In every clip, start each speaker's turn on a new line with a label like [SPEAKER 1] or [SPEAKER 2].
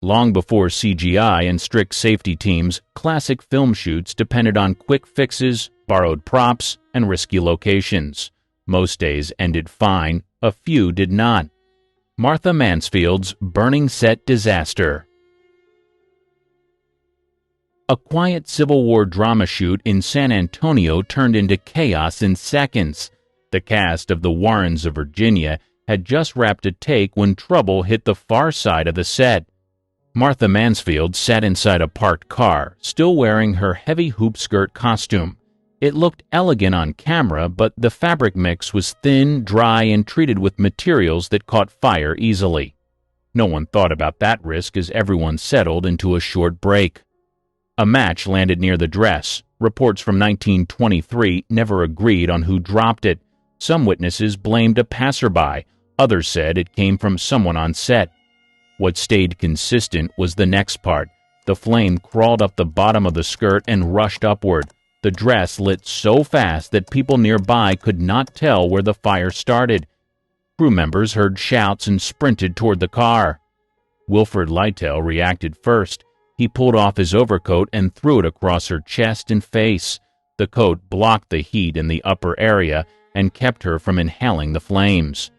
[SPEAKER 1] Long before CGI and strict safety teams, classic film shoots depended on quick fixes, borrowed props, and risky locations. Most days ended fine, a few did not. Martha Mansfield's burning set disaster. A quiet Civil War drama shoot in San Antonio turned into chaos in seconds. The cast of The Warrens of Virginia had just wrapped a take when trouble hit the far side of the set. Martha Mansfield sat inside a parked car, still wearing her heavy hoop skirt costume. It looked elegant on camera, but the fabric mix was thin, dry, and treated with materials that caught fire easily. No one thought about that risk as everyone settled into a short break. A match landed near the dress. Reports from 1923 never agreed on who dropped it. Some witnesses blamed a passerby. Others said it came from someone on set. What stayed consistent was the next part. The flame crawled up the bottom of the skirt and rushed upward. The dress lit so fast that people nearby could not tell where the fire started. Crew members heard shouts and sprinted toward the car. Wilfred Lytell reacted first. He pulled off his overcoat and threw it across her chest and face. The coat blocked the heat in the upper area and kept her from inhaling the flames.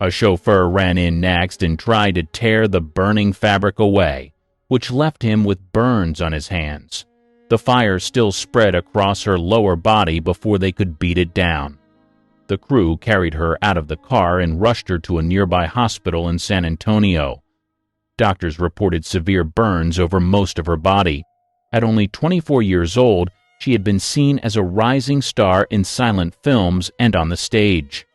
[SPEAKER 1] A chauffeur ran in next and tried to tear the burning fabric away, which left him with burns on his hands. The fire still spread across her lower body before they could beat it down. The crew carried her out of the car and rushed her to a nearby hospital in San Antonio. Doctors reported severe burns over most of her body. At only 24 years old, she had been seen as a rising star in silent films and on the stage.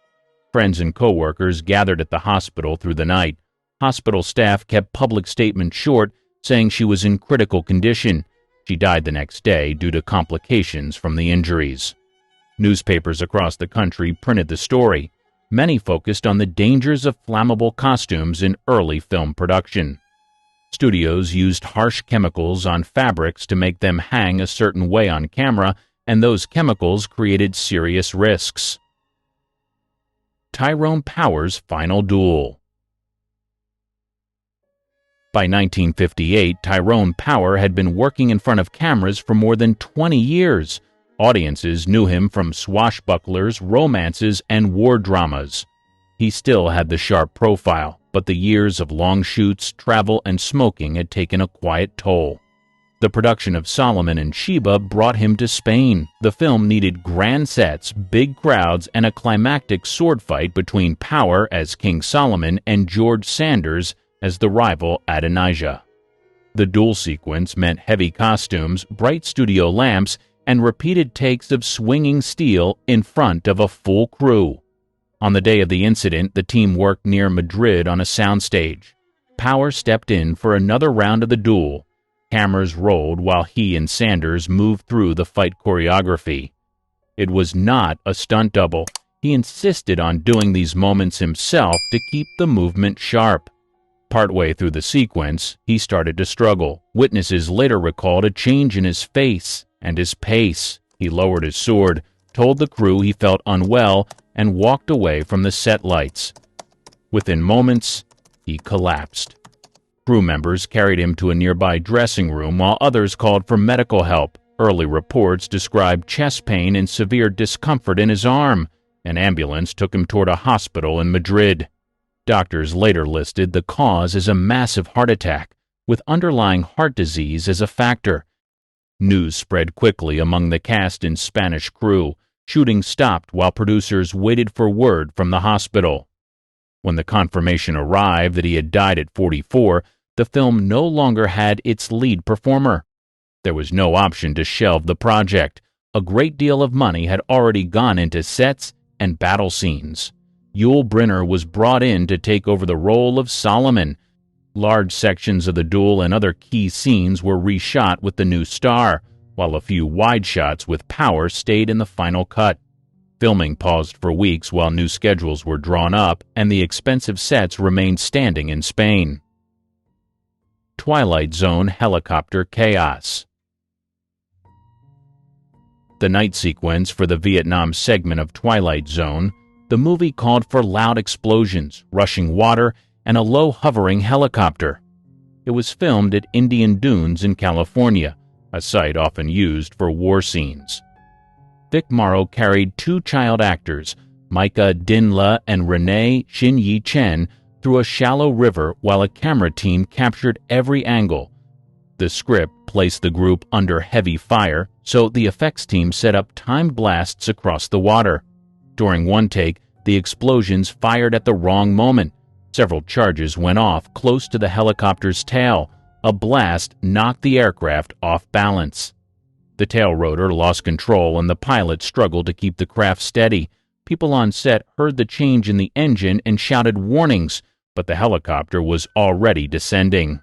[SPEAKER 1] Friends and co-workers gathered at the hospital through the night. Hospital staff kept public statements short, saying she was in critical condition. She died the next day due to complications from the injuries. Newspapers across the country printed the story. Many focused on the dangers of flammable costumes in early film production. Studios used harsh chemicals on fabrics to make them hang a certain way on camera, and those chemicals created serious risks. Tyrone Power's final duel. By 1958, Tyrone Power had been working in front of cameras for more than 20 years. Audiences knew him from swashbucklers, romances, and war dramas. He still had the sharp profile, but the years of long shoots, travel, and smoking had taken a quiet toll. The production of Solomon and Sheba brought him to Spain. The film needed grand sets, big crowds, and a climactic sword fight between Power as King Solomon and George Sanders as the rival Adonijah. The duel sequence meant heavy costumes, bright studio lamps, and repeated takes of swinging steel in front of a full crew. On the day of the incident, the team worked near Madrid on a soundstage. Power stepped in for another round of the duel. Cameras rolled while he and Sanders moved through the fight choreography. It was not a stunt double. He insisted on doing these moments himself to keep the movement sharp. Partway through the sequence, he started to struggle. Witnesses later recalled a change in his face and his pace. He lowered his sword, told the crew he felt unwell, and walked away from the set lights. Within moments, he collapsed. Crew members carried him to a nearby dressing room while others called for medical help. Early reports described chest pain and severe discomfort in his arm. An ambulance took him toward a hospital in Madrid. Doctors later listed the cause as a massive heart attack, with underlying heart disease as a factor. News spread quickly among the cast and Spanish crew. Shooting stopped while producers waited for word from the hospital. When the confirmation arrived that he had died at 44, the film no longer had its lead performer. There was no option to shelve the project. A great deal of money had already gone into sets and battle scenes. Yul Brynner was brought in to take over the role of Solomon. Large sections of the duel and other key scenes were reshot with the new star, while a few wide shots with Power stayed in the final cut. Filming paused for weeks while new schedules were drawn up, and the expensive sets remained standing in Spain. Twilight Zone helicopter chaos. The night sequence for the Vietnam segment of Twilight Zone, the movie called for loud explosions, rushing water, and a low hovering helicopter. It was filmed at Indian Dunes in California, a site often used for war scenes. Vic Morrow carried two child actors, Micah Dinla and Renee Shin-Yi Chen, through a shallow river while a camera team captured every angle. The script placed the group under heavy fire, so the effects team set up timed blasts across the water. During one take, the explosions fired at the wrong moment. Several charges went off close to the helicopter's tail. A blast knocked the aircraft off balance. The tail rotor lost control and the pilot struggled to keep the craft steady. People on set heard the change in the engine and shouted warnings, but the helicopter was already descending.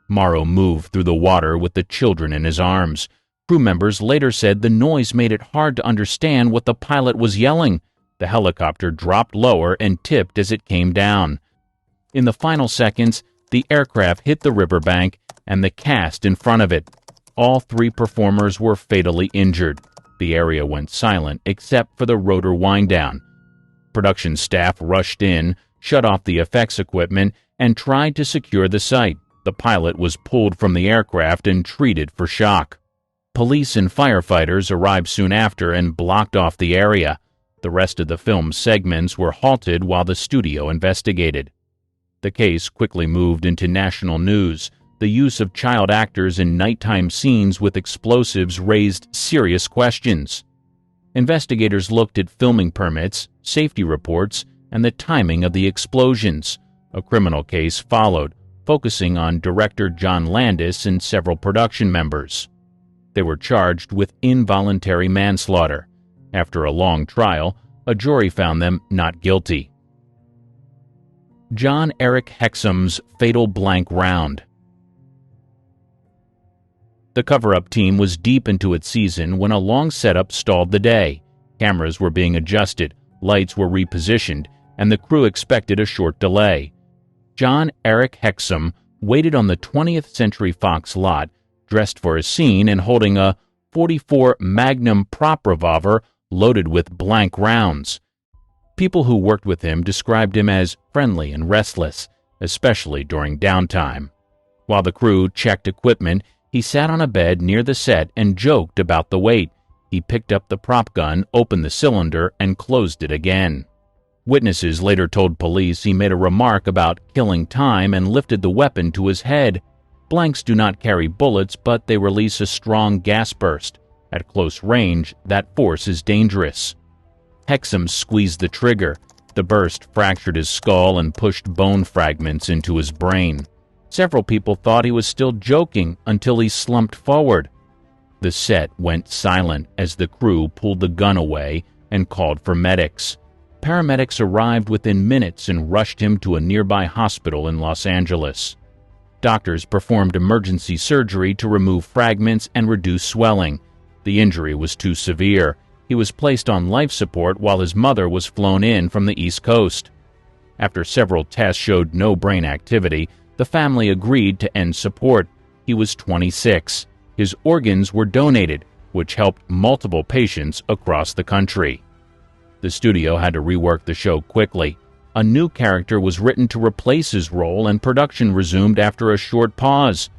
[SPEAKER 1] Morrow moved through the water with the children in his arms. Crew members later said the noise made it hard to understand what the pilot was yelling. The helicopter dropped lower and tipped as it came down. In the final seconds, the aircraft hit the riverbank and the cast in front of it. All three performers were fatally injured. The area went silent except for the rotor wind-down. Production staff rushed in, shut off the effects equipment, and tried to secure the site. The pilot was pulled from the aircraft and treated for shock. Police and firefighters arrived soon after and blocked off the area. The rest of the film's segments were halted while the studio investigated. The case quickly moved into national news. The use of child actors in nighttime scenes with explosives raised serious questions. Investigators looked at filming permits, safety reports, and the timing of the explosions. A criminal case followed, focusing on director John Landis and several production members. They were charged with involuntary manslaughter. After a long trial, a jury found them not guilty. John-Erik Hexum's fatal blank round. The cover-up team was deep into its season when a long setup stalled the day. Cameras were being adjusted, lights were repositioned, and the crew expected a short delay. John-Erik Hexum waited on the 20th Century Fox lot, dressed for a scene and holding a .44 Magnum prop revolver loaded with blank rounds. People who worked with him described him as friendly and restless, especially during downtime. While the crew checked equipment, he sat on a bed near the set and joked about the weight. He picked up the prop gun, opened the cylinder, and closed it again. Witnesses later told police he made a remark about killing time and lifted the weapon to his head. Blanks do not carry bullets, but they release a strong gas burst. At close range, that force is dangerous. Hexum squeezed the trigger. The burst fractured his skull and pushed bone fragments into his brain. Several people thought he was still joking until he slumped forward. The set went silent as the crew pulled the gun away and called for medics. Paramedics arrived within minutes and rushed him to a nearby hospital in Los Angeles. Doctors performed emergency surgery to remove fragments and reduce swelling. The injury was too severe. He was placed on life support while his mother was flown in from the East Coast. After several tests showed no brain activity, the family agreed to end support. He was 26. His organs were donated, which helped multiple patients across the country. The studio had to rework the show quickly. A new character was written to replace his role, and production resumed after a short pause.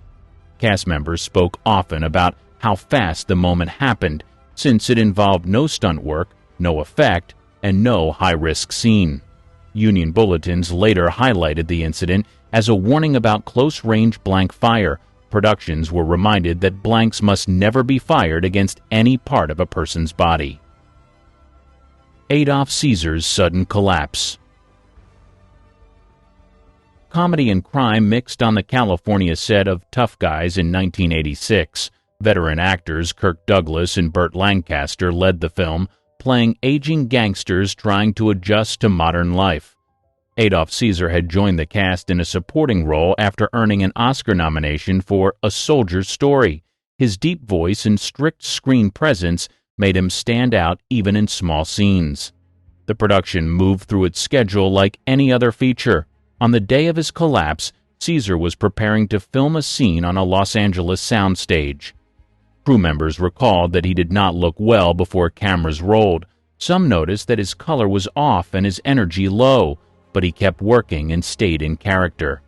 [SPEAKER 1] Cast members spoke often about how fast the moment happened, since it involved no stunt work, no effect, and no high-risk scene. Union bulletins later highlighted the incident as a warning about close-range blank fire. Productions were reminded that blanks must never be fired against any part of a person's body. Adolph Caesar's sudden collapse. Comedy and crime mixed on the California set of Tough Guys in 1986. Veteran actors Kirk Douglas and Burt Lancaster led the film, playing aging gangsters trying to adjust to modern life. Adolph Caesar had joined the cast in a supporting role after earning an Oscar nomination for A Soldier's Story. His deep voice and strict screen presence made him stand out even in small scenes. The production moved through its schedule like any other feature. On the day of his collapse, Caesar was preparing to film a scene on a Los Angeles soundstage. Crew members recalled that he did not look well before cameras rolled. Some noticed that his color was off and his energy low, but he kept working and stayed in character.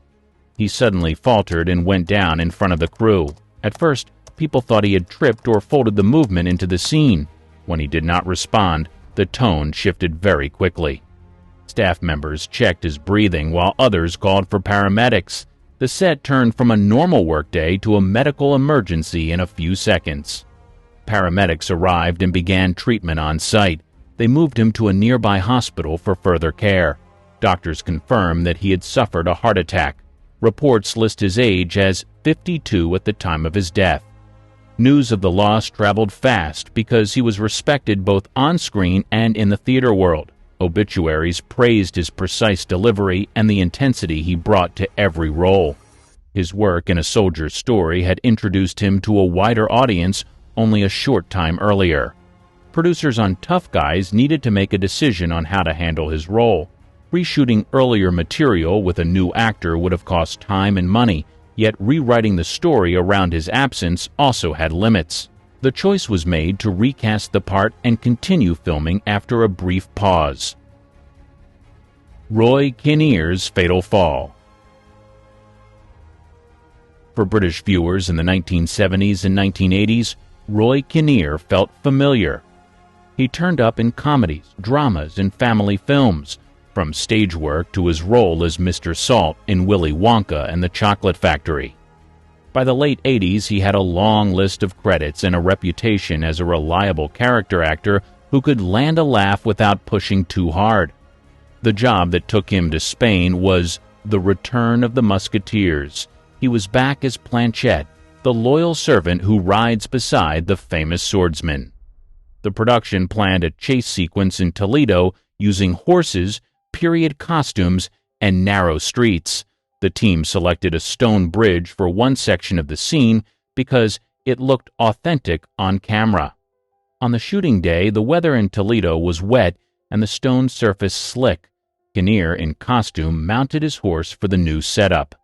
[SPEAKER 1] He suddenly faltered and went down in front of the crew. At first, people thought he had tripped or folded the movement into the scene. When he did not respond, the tone shifted very quickly. Staff members checked his breathing while others called for paramedics. The set turned from a normal workday to a medical emergency in a few seconds. Paramedics arrived and began treatment on site. They moved him to a nearby hospital for further care. Doctors confirmed that he had suffered a heart attack. Reports list his age as 52 at the time of his death. News of the loss traveled fast because he was respected both on-screen and in the theater world. Obituaries praised his precise delivery and the intensity he brought to every role. His work in A Soldier's Story had introduced him to a wider audience only a short time earlier. Producers on Tough Guys needed to make a decision on how to handle his role. Reshooting earlier material with a new actor would have cost time and money, yet rewriting the story around his absence also had limits. The choice was made to recast the part and continue filming after a brief pause. Roy Kinnear's fatal fall. For British viewers in the 1970s and 1980s, Roy Kinnear felt familiar. He turned up in comedies, dramas, and family films, from stage work to his role as Mr. Salt in Willy Wonka and the Chocolate Factory. By the late 80s, he had a long list of credits and a reputation as a reliable character actor who could land a laugh without pushing too hard. The job that took him to Spain was The Return of the Musketeers. He was back as Planchette, the loyal servant who rides beside the famous swordsman. The production planned a chase sequence in Toledo using horses, period costumes, and narrow streets. The team selected a stone bridge for one section of the scene because it looked authentic on camera. On the shooting day, the weather in Toledo was wet and the stone surface slick. Kinnear, in costume, mounted his horse for the new setup.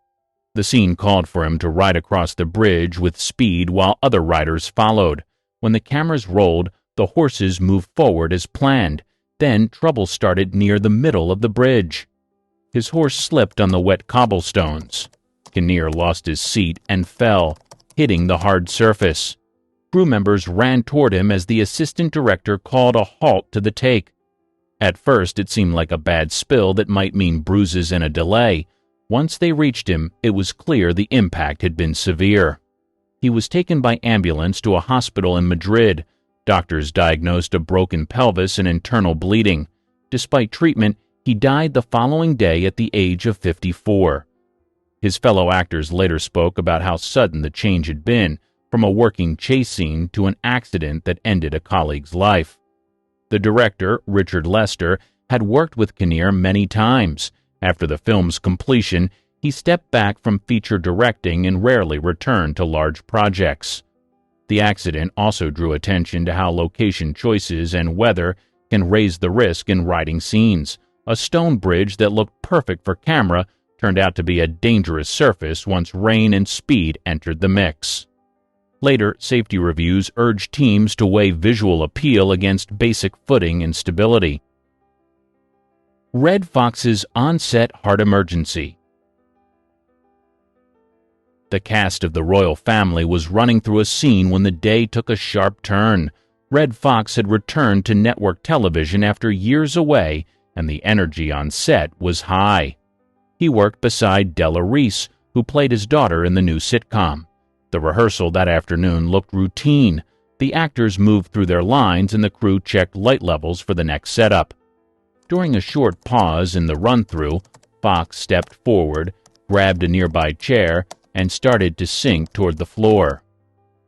[SPEAKER 1] The scene called for him to ride across the bridge with speed while other riders followed. When the cameras rolled, the horses moved forward as planned. Then trouble started near the middle of the bridge. His horse slipped on the wet cobblestones. Kinnear lost his seat and fell, hitting the hard surface. Crew members ran toward him as the assistant director called a halt to the take. At first, it seemed like a bad spill that might mean bruises and a delay. Once they reached him, it was clear the impact had been severe. He was taken by ambulance to a hospital in Madrid. Doctors diagnosed a broken pelvis and internal bleeding. Despite treatment, he died the following day at the age of 54. His fellow actors later spoke about how sudden the change had been, from a working chase scene to an accident that ended a colleague's life. The director, Richard Lester, had worked with Kinnear many times. After the film's completion, he stepped back from feature directing and rarely returned to large projects. The accident also drew attention to how location choices and weather can raise the risk in writing scenes. A stone bridge that looked perfect for camera turned out to be a dangerous surface once rain and speed entered the mix. Later, safety reviews urged teams to weigh visual appeal against basic footing and stability. Red Fox's on-set heart emergency. The cast of the royal family was running through a scene when the day took a sharp turn. Red Fox had returned to network television after years away, and the energy on set was high. He worked beside Della Reese, who played his daughter in the new sitcom. The rehearsal that afternoon looked routine. The actors moved through their lines and the crew checked light levels for the next setup. During a short pause in the run-through, Foxx stepped forward, grabbed a nearby chair, and started to sink toward the floor.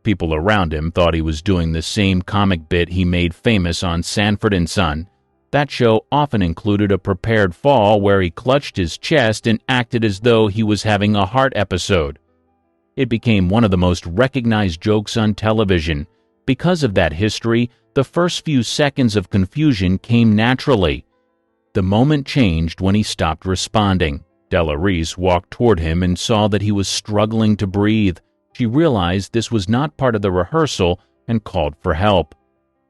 [SPEAKER 1] People around him thought he was doing the same comic bit he made famous on Sanford and Son. That show often included a prepared fall where he clutched his chest and acted as though he was having a heart episode. It became one of the most recognized jokes on television. Because of that history, the first few seconds of confusion came naturally. The moment changed when he stopped responding. Della Reese walked toward him and saw that he was struggling to breathe. She realized this was not part of the rehearsal and called for help.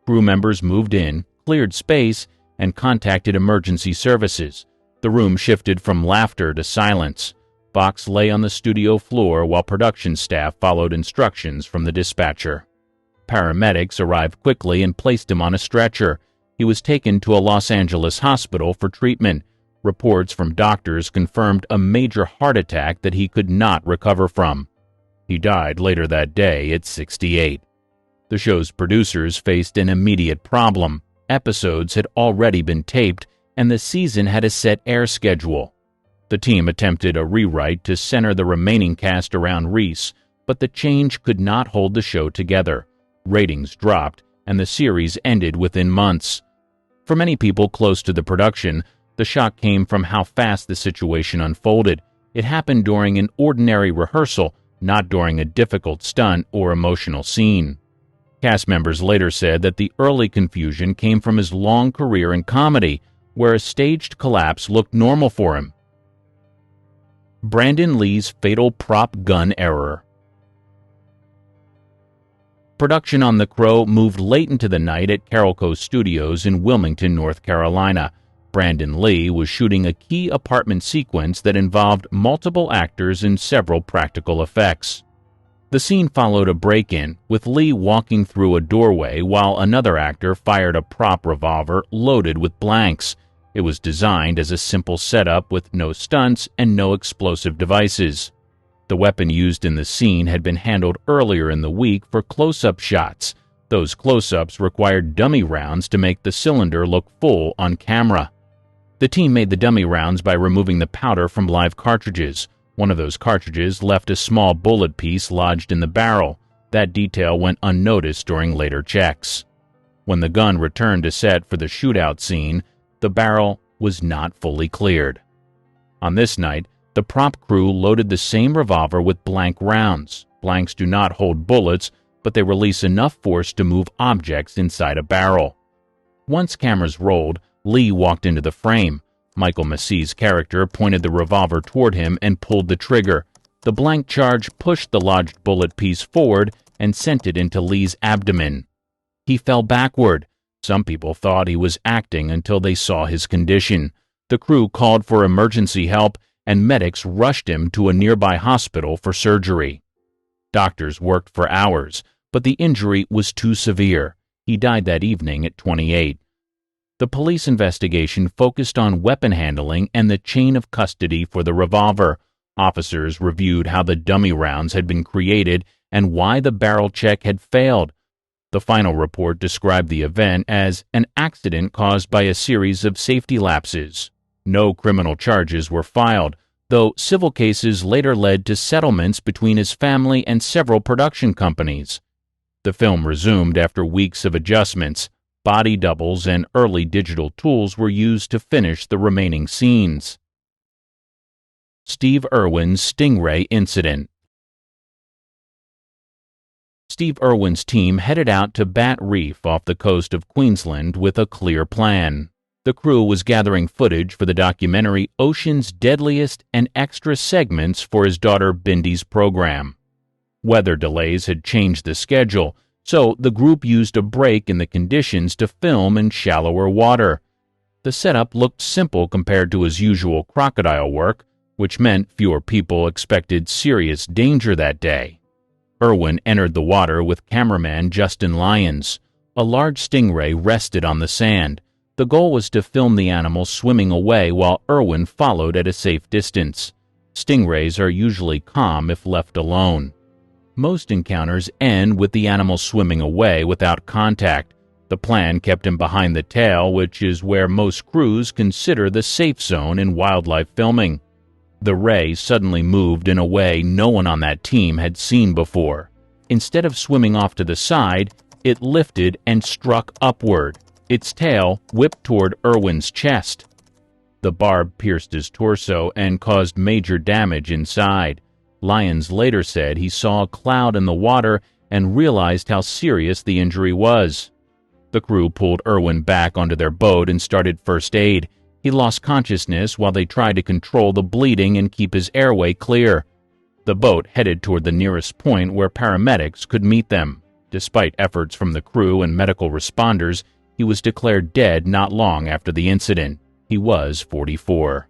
[SPEAKER 1] Crew members moved in, cleared space, and contacted emergency services. The room shifted from laughter to silence. Foxx lay on the studio floor while production staff followed instructions from the dispatcher. Paramedics arrived quickly and placed him on a stretcher. He was taken to a Los Angeles hospital for treatment. Reports from doctors confirmed a major heart attack that he could not recover from. He died later that day at 68. The show's producers faced an immediate problem. Episodes had already been taped, and the season had a set air schedule. The team attempted a rewrite to center the remaining cast around Reese, but the change could not hold the show together. Ratings dropped, and the series ended within months. For many people close to the production, the shock came from how fast the situation unfolded. It happened during an ordinary rehearsal, not during a difficult stunt or emotional scene. Cast members later said that the early confusion came from his long career in comedy, where a staged collapse looked normal for him. Brandon Lee's fatal prop gun error. Production on The Crow moved late into the night at Carolco Studios in Wilmington, North Carolina. Brandon Lee was shooting a key apartment sequence that involved multiple actors and several practical effects. The scene followed a break-in, with Lee walking through a doorway while another actor fired a prop revolver loaded with blanks. It was designed as a simple setup with no stunts and no explosive devices. The weapon used in the scene had been handled earlier in the week for close-up shots. Those close-ups required dummy rounds to make the cylinder look full on camera. The team made the dummy rounds by removing the powder from live cartridges. One of those cartridges left a small bullet piece lodged in the barrel. That detail went unnoticed during later checks. When the gun returned to set for the shootout scene, the barrel was not fully cleared. On this night, the prop crew loaded the same revolver with blank rounds. Blanks do not hold bullets, but they release enough force to move objects inside a barrel. Once cameras rolled, Lee walked into the frame. Michael Massey's character pointed the revolver toward him and pulled the trigger. The blank charge pushed the lodged bullet piece forward and sent it into Lee's abdomen. He fell backward. Some people thought he was acting until they saw his condition. The crew called for emergency help, and medics rushed him to a nearby hospital for surgery. Doctors worked for hours, but the injury was too severe. He died that evening at 28. The police investigation focused on weapon handling and the chain of custody for the revolver. Officers reviewed how the dummy rounds had been created and why the barrel check had failed. The final report described the event as an accident caused by a series of safety lapses. No criminal charges were filed, though civil cases later led to settlements between his family and several production companies. The film resumed after weeks of adjustments. Body doubles and early digital tools were used to finish the remaining scenes. Steve Irwin's Stingray Incident. Steve Irwin's team headed out to Bat Reef off the coast of Queensland with a clear plan. The crew was gathering footage for the documentary Ocean's Deadliest and extra segments for his daughter Bindi's program. Weather delays had changed the schedule, so the group used a break in the conditions to film in shallower water. The setup looked simple compared to his usual crocodile work, which meant fewer people expected serious danger that day. Irwin entered the water with cameraman Justin Lyons. A large stingray rested on the sand. The goal was to film the animal swimming away while Irwin followed at a safe distance. Stingrays are usually calm if left alone. Most encounters end with the animal swimming away without contact. The plan kept him behind the tail, which is where most crews consider the safe zone in wildlife filming. The ray suddenly moved in a way no one on that team had seen before. Instead of swimming off to the side, it lifted and struck upward. Its tail whipped toward Irwin's chest. The barb pierced his torso and caused major damage inside. Lyons later said he saw a cloud in the water and realized how serious the injury was. The crew pulled Irwin back onto their boat and started first aid. He lost consciousness while they tried to control the bleeding and keep his airway clear. The boat headed toward the nearest point where paramedics could meet them. Despite efforts from the crew and medical responders, he was declared dead not long after the incident. He was 44.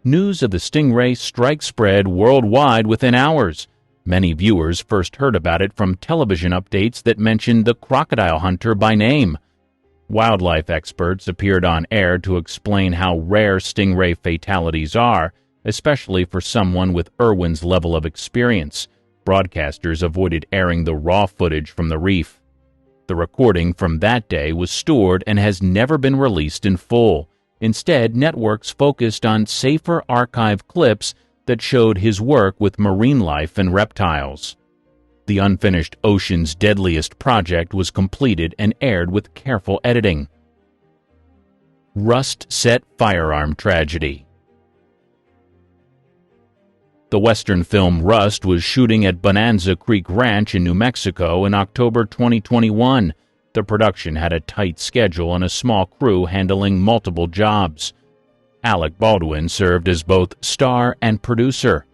[SPEAKER 1] News of the stingray strike spread worldwide within hours. Many viewers first heard about it from television updates that mentioned the crocodile hunter by name. Wildlife experts appeared on air to explain how rare stingray fatalities are, especially for someone with Irwin's level of experience. Broadcasters avoided airing the raw footage from the reef. The recording from that day was stored and has never been released in full. Instead, networks focused on safer archive clips that showed his work with marine life and reptiles. The unfinished Ocean's Deadliest project was completed and aired with careful editing. Rust Set Firearm Tragedy. The Western film Rust was shooting at Bonanza Creek Ranch in New Mexico in October 2021. The production had a tight schedule and a small crew handling multiple jobs. Alec Baldwin served as both star and producer.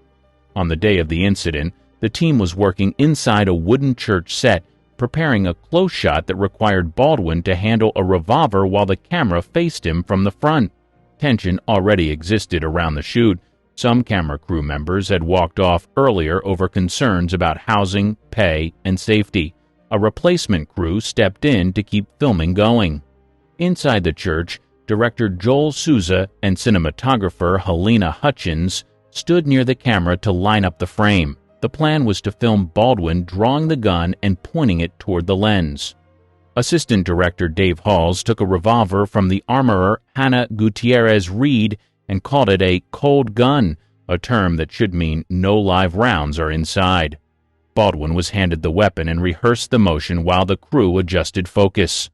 [SPEAKER 1] On the day of the incident, the team was working inside a wooden church set, preparing a close shot that required Baldwin to handle a revolver while the camera faced him from the front. Tension already existed around the shoot. Some camera crew members had walked off earlier over concerns about housing, pay, and safety. A replacement crew stepped in to keep filming going. Inside the church, director Joel Souza and cinematographer Helena Hutchins stood near the camera to line up the frame. The plan was to film Baldwin drawing the gun and pointing it toward the lens. Assistant director Dave Halls took a revolver from the armorer Hannah Gutierrez Reed and called it a cold gun, a term that should mean no live rounds are inside. Baldwin was handed the weapon and rehearsed the motion while the crew adjusted focus.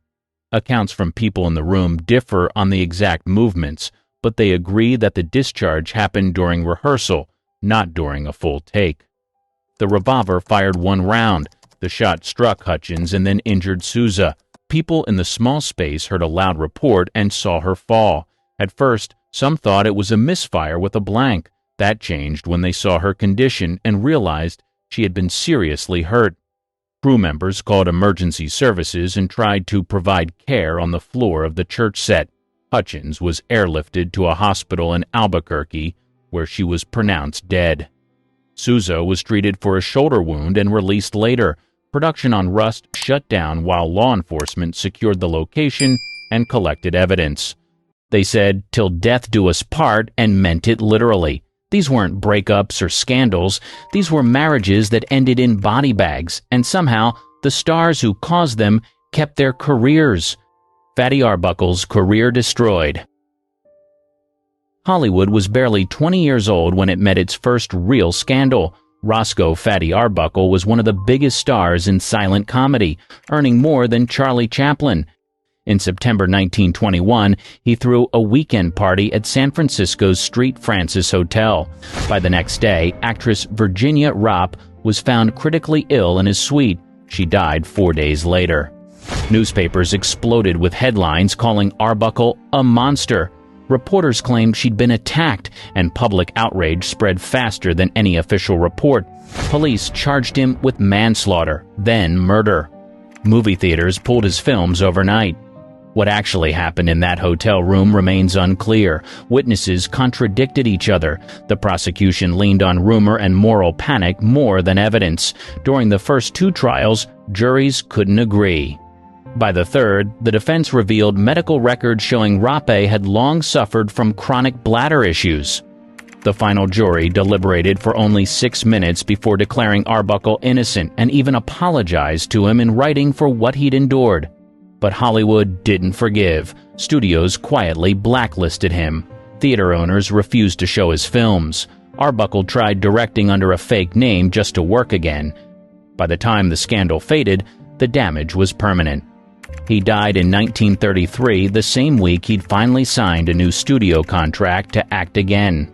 [SPEAKER 1] Accounts from people in the room differ on the exact movements, but they agree that the discharge happened during rehearsal, not during a full take. The revolver fired one round. The shot struck Hutchins and then injured Souza. People in the small space heard a loud report and saw her fall. At first, some thought it was a misfire with a blank. That changed when they saw her condition and realized she had been seriously hurt. Crew members called emergency services and tried to provide care on the floor of the church set. Hutchins was airlifted to a hospital in Albuquerque, where she was pronounced dead. Souza was treated for a shoulder wound and released later. Production on Rust shut down while law enforcement secured the location and collected evidence. They said, "Till death do us part," and meant it literally. These weren't breakups or scandals. These were marriages that ended in body bags, and somehow the stars who caused them kept their careers. Fatty Arbuckle's career destroyed. Hollywood was barely 20 years old when it met its first real scandal. Roscoe Fatty Arbuckle was one of the biggest stars in silent comedy, earning more than Charlie Chaplin. In September 1921, he threw a weekend party at San Francisco's Street Francis Hotel. By the next day, actress Virginia Rapp was found critically ill in his suite. She died 4 days later. Newspapers exploded with headlines calling Arbuckle a monster. Reporters claimed she'd been attacked, and public outrage spread faster than any official report. Police charged him with manslaughter, then murder. Movie theaters pulled his films overnight. What actually happened in that hotel room remains unclear. Witnesses contradicted each other. The prosecution leaned on rumor and moral panic more than evidence. During the first two trials, juries couldn't agree. By the third, the defense revealed medical records showing Rappe had long suffered from chronic bladder issues. The final jury deliberated for only 6 minutes before declaring Arbuckle innocent and even apologized to him in writing for what he'd endured. But Hollywood didn't forgive. Studios quietly blacklisted him. Theater owners refused to show his films. Arbuckle tried directing under a fake name just to work again. By the time the scandal faded, the damage was permanent. He died in 1933, the same week he'd finally signed a new studio contract to act again.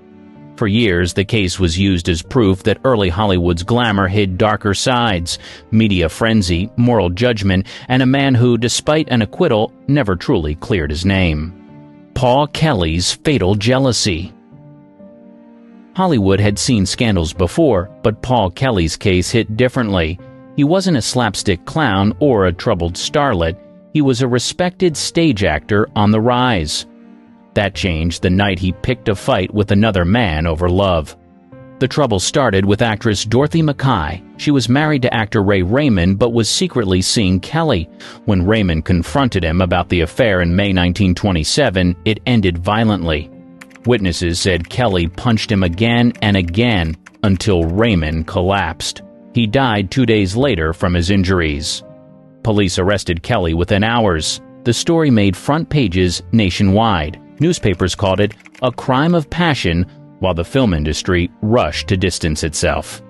[SPEAKER 1] For years, the case was used as proof that early Hollywood's glamour hid darker sides, media frenzy, moral judgment, and a man who, despite an acquittal, never truly cleared his name. Paul Kelly's fatal jealousy. Hollywood had seen scandals before, but Paul Kelly's case hit differently. He wasn't a slapstick clown or a troubled starlet. He was a respected stage actor on the rise. That changed the night he picked a fight with another man over love. The trouble started with actress Dorothy Mackay. She was married to actor Ray Raymond but was secretly seeing Kelly. When Raymond confronted him about the affair in May 1927, it ended violently. Witnesses said Kelly punched him again and again until Raymond collapsed. He died 2 days later from his injuries. Police arrested Kelly within hours. The story made front pages nationwide. Newspapers called it a crime of passion, while the film industry rushed to distance itself.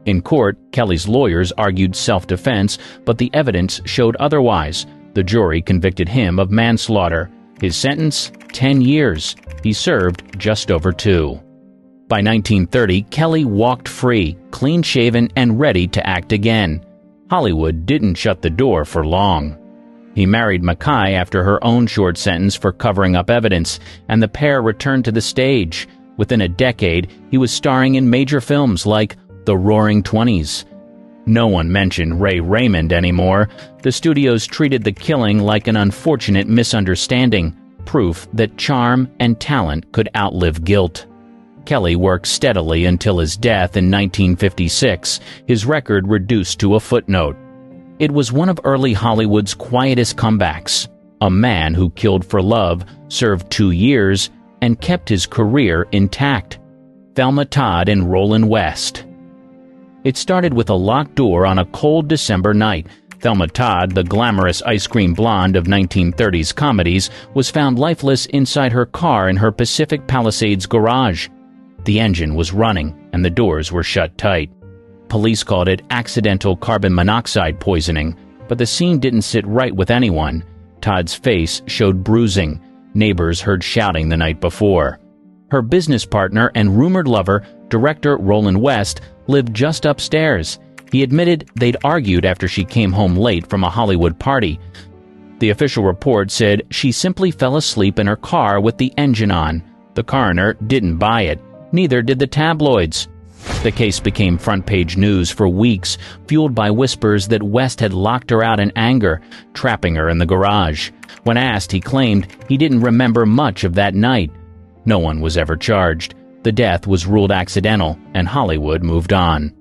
[SPEAKER 1] In court, Kelly's lawyers argued self-defense, but the evidence showed otherwise. The jury convicted him of manslaughter. His sentence? 10 years. He served just over 2. By 1930, Kelly walked free, clean-shaven and ready to act again. Hollywood didn't shut the door for long. He married Mackay after her own short sentence for covering up evidence, and the pair returned to the stage. Within a decade, he was starring in major films like The Roaring Twenties. No one mentioned Ray Raymond anymore. The studios treated the killing like an unfortunate misunderstanding, proof that charm and talent could outlive guilt. Kelly worked steadily until his death in 1956, his record reduced to a footnote. It was one of early Hollywood's quietest comebacks. A man who killed for love, served 2 years, and kept his career intact. Thelma Todd and Roland West. It started with a locked door on a cold December night. Thelma Todd, the glamorous ice cream blonde of 1930s comedies, was found lifeless inside her car in her Pacific Palisades garage. The engine was running, and the doors were shut tight. Police called it accidental carbon monoxide poisoning, but the scene didn't sit right with anyone. Todd's face showed bruising. Neighbors heard shouting the night before. Her business partner and rumored lover, director Roland West, lived just upstairs. He admitted they'd argued after she came home late from a Hollywood party. The official report said she simply fell asleep in her car with the engine on. The coroner didn't buy it. Neither did the tabloids. The case became front-page news for weeks, fueled by whispers that West had locked her out in anger, trapping her in the garage. When asked, he claimed he didn't remember much of that night. No one was ever charged. The death was ruled accidental, and Hollywood moved on.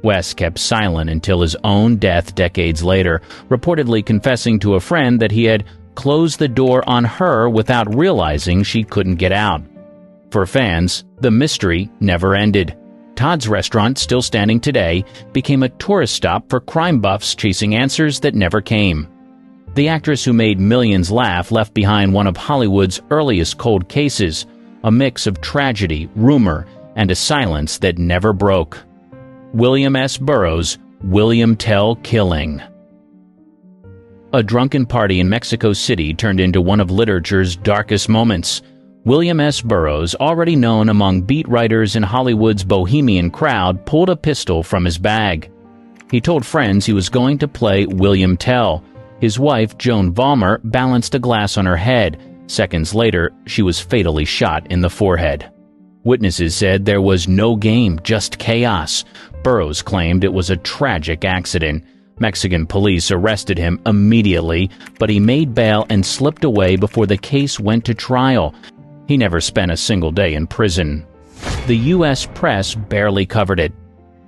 [SPEAKER 1] West kept silent until his own death decades later, reportedly confessing to a friend that he had closed the door on her without realizing she couldn't get out. For fans, the mystery never ended. Todd's restaurant, still standing today, became a tourist stop for crime buffs chasing answers that never came. The actress who made millions laugh left behind one of Hollywood's earliest cold cases, a mix of tragedy, rumor, and a silence that never broke. William S. Burroughs' William Tell killing. A drunken party in Mexico City turned into one of literature's darkest moments. William S. Burroughs, already known among beat writers in Hollywood's bohemian crowd, pulled a pistol from his bag. He told friends he was going to play William Tell. His wife, Joan Vollmer, balanced a glass on her head. Seconds later, she was fatally shot in the forehead. Witnesses said there was no game, just chaos. Burroughs claimed it was a tragic accident. Mexican police arrested him immediately, but he made bail and slipped away before the case went to trial. He never spent a single day in prison. The U.S. press barely covered it.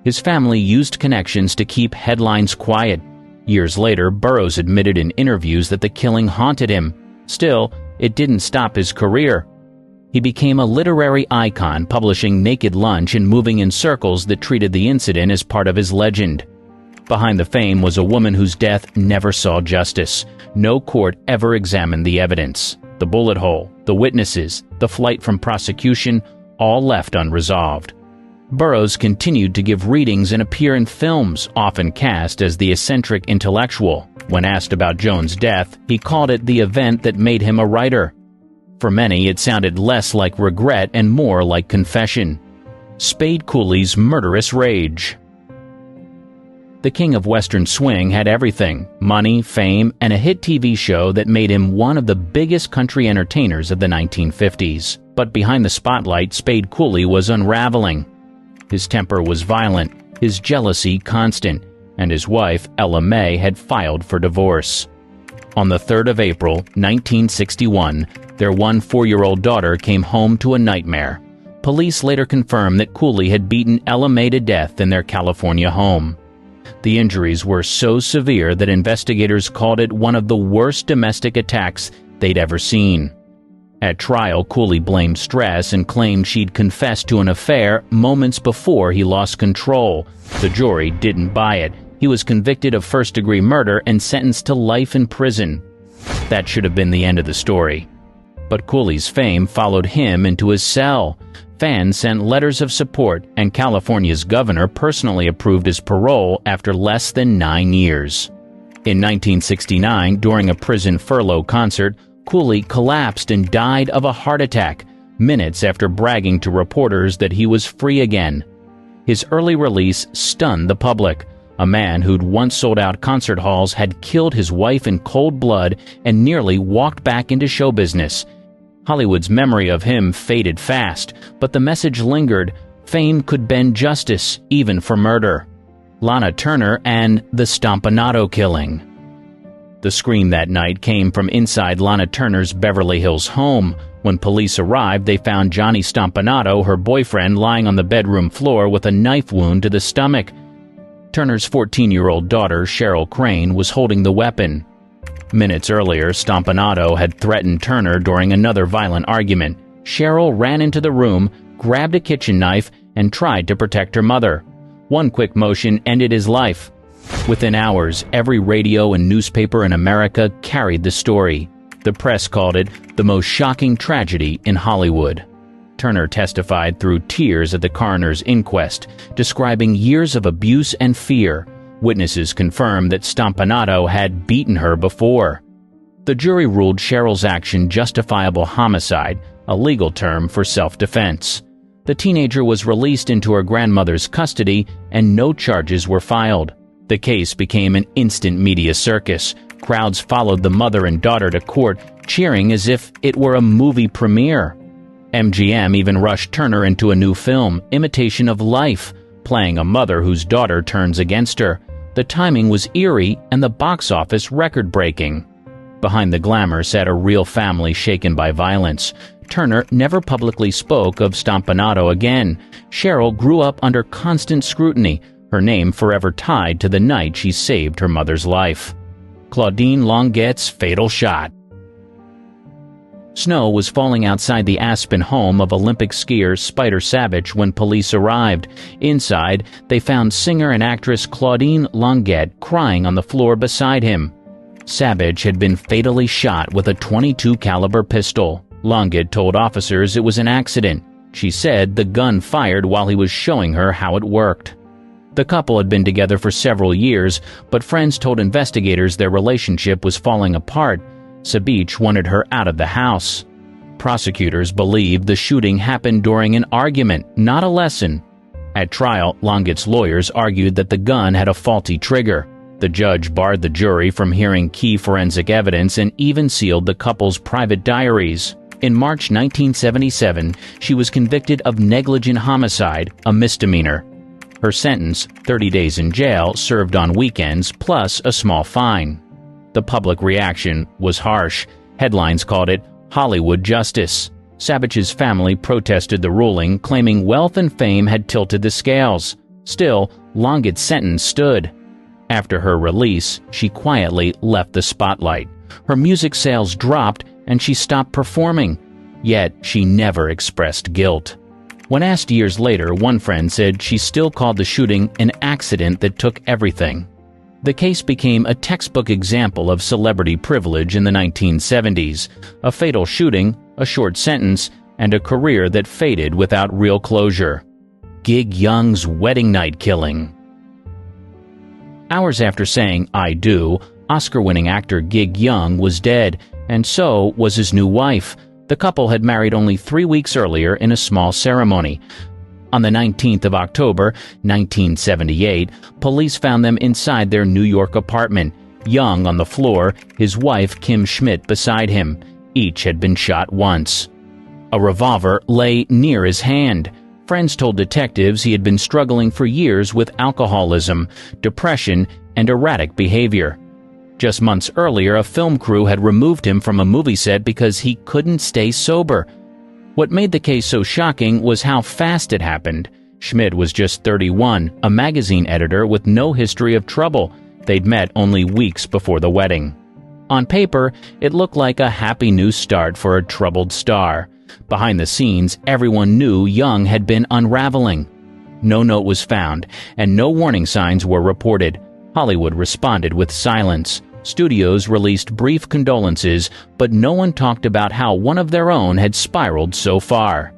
[SPEAKER 1] His family used connections to keep headlines quiet. Years later, Burroughs admitted in interviews that the killing haunted him. Still, it didn't stop his career. He became a literary icon, publishing Naked Lunch and moving in circles that treated the incident as part of his legend. Behind the fame was a woman whose death never saw justice. No court ever examined the evidence. The bullet hole, the witnesses, the flight from prosecution, all left unresolved. Burroughs continued to give readings and appear in films, often cast as the eccentric intellectual. When asked about Joan's death, he called it the event that made him a writer. For many, it sounded less like regret and more like confession. Spade Cooley's murderous rage. The king of Western swing had everything: money, fame, and a hit TV show that made him one of the biggest country entertainers of the 1950s. But behind the spotlight, Spade Cooley was unraveling. His temper was violent, his jealousy constant, and his wife, Ella May, had filed for divorce. On the 3rd of April, 1961, their 4-year-old daughter came home to a nightmare. Police later confirmed that Cooley had beaten Ella Mae to death in their California home. The injuries were so severe that investigators called it one of the worst domestic attacks they'd ever seen. At trial, Cooley blamed stress and claimed she'd confessed to an affair moments before he lost control. The jury didn't buy it. He was convicted of first-degree murder and sentenced to life in prison. That should have been the end of the story. But Cooley's fame followed him into his cell. Fans sent letters of support, and California's governor personally approved his parole after less than 9 years. In 1969, during a prison furlough concert, Cooley collapsed and died of a heart attack, minutes after bragging to reporters that he was free again. His early release stunned the public. A man who'd once sold out concert halls had killed his wife in cold blood and nearly walked back into show business. Hollywood's memory of him faded fast, but the message lingered: fame could bend justice, even for murder. Lana Turner and the Stompanato killing. The scream that night came from inside Lana Turner's Beverly Hills home. When police arrived, they found Johnny Stompanato, her boyfriend, lying on the bedroom floor with a knife wound to the stomach. Turner's 14-year-old daughter, Cheryl Crane, was holding the weapon. Minutes earlier, Stompanato had threatened Turner during another violent argument. Cheryl ran into the room, grabbed a kitchen knife, and tried to protect her mother. One quick motion ended his life. Within hours, every radio and newspaper in America carried the story. The press called it the most shocking tragedy in Hollywood. Turner testified through tears at the coroner's inquest, describing years of abuse and fear. Witnesses confirmed that Stompanato had beaten her before. The jury ruled Cheryl's action justifiable homicide, a legal term for self-defense. The teenager was released into her grandmother's custody, and no charges were filed. The case became an instant media circus. Crowds followed the mother and daughter to court, cheering as if it were a movie premiere. MGM even rushed Turner into a new film, Imitation of Life, playing a mother whose daughter turns against her. The timing was eerie and the box office record-breaking. Behind the glamour sat a real family shaken by violence. Turner never publicly spoke of Stompanato again. Cheryl grew up under constant scrutiny, her name forever tied to the night she saved her mother's life. Claudine Longet's fatal shot. Snow was falling outside the Aspen home of Olympic skier Spider Savage when police arrived. Inside, they found singer and actress Claudine Longet crying on the floor beside him. Savage had been fatally shot with a .22 caliber pistol. Longet told officers it was an accident. She said the gun fired while he was showing her how it worked. The couple had been together for several years, but friends told investigators their relationship was falling apart. Savage wanted her out of the house. Prosecutors believed the shooting happened during an argument, not a lesson. At trial, Longet's lawyers argued that the gun had a faulty trigger. The judge barred the jury from hearing key forensic evidence and even sealed the couple's private diaries. In March 1977, she was convicted of negligent homicide, a misdemeanor. Her sentence, 30 days in jail, served on weekends, plus a small fine. The public reaction was harsh. Headlines called it Hollywood justice. Savage's family protested the ruling, claiming wealth and fame had tilted the scales. Still, Longet's sentence stood. After her release, she quietly left the spotlight. Her music sales dropped, and she stopped performing. Yet, she never expressed guilt. When asked years later, one friend said she still called the shooting an accident that took everything. The case became a textbook example of celebrity privilege in the 1970s, a fatal shooting, a short sentence, and a career that faded without real closure. Gig Young's wedding night killing. Hours after saying "I do," Oscar-winning actor Gig Young was dead, and so was his new wife. The couple had married only 3 weeks earlier in a small ceremony. On the 19th of October, 1978, police found them inside their New York apartment, Young on the floor, his wife Kim Schmidt beside him. Each had been shot once. A revolver lay near his hand. Friends told detectives he had been struggling for years with alcoholism, depression, and erratic behavior. Just months earlier, a film crew had removed him from a movie set because he couldn't stay sober. What made the case so shocking was how fast it happened. Schmidt was just 31, a magazine editor with no history of trouble. They'd met only weeks before the wedding. On paper, it looked like a happy new start for a troubled star. Behind the scenes, everyone knew Young had been unraveling. No note was found, and no warning signs were reported. Hollywood responded with silence. Studios released brief condolences, but no one talked about how one of their own had spiraled so far.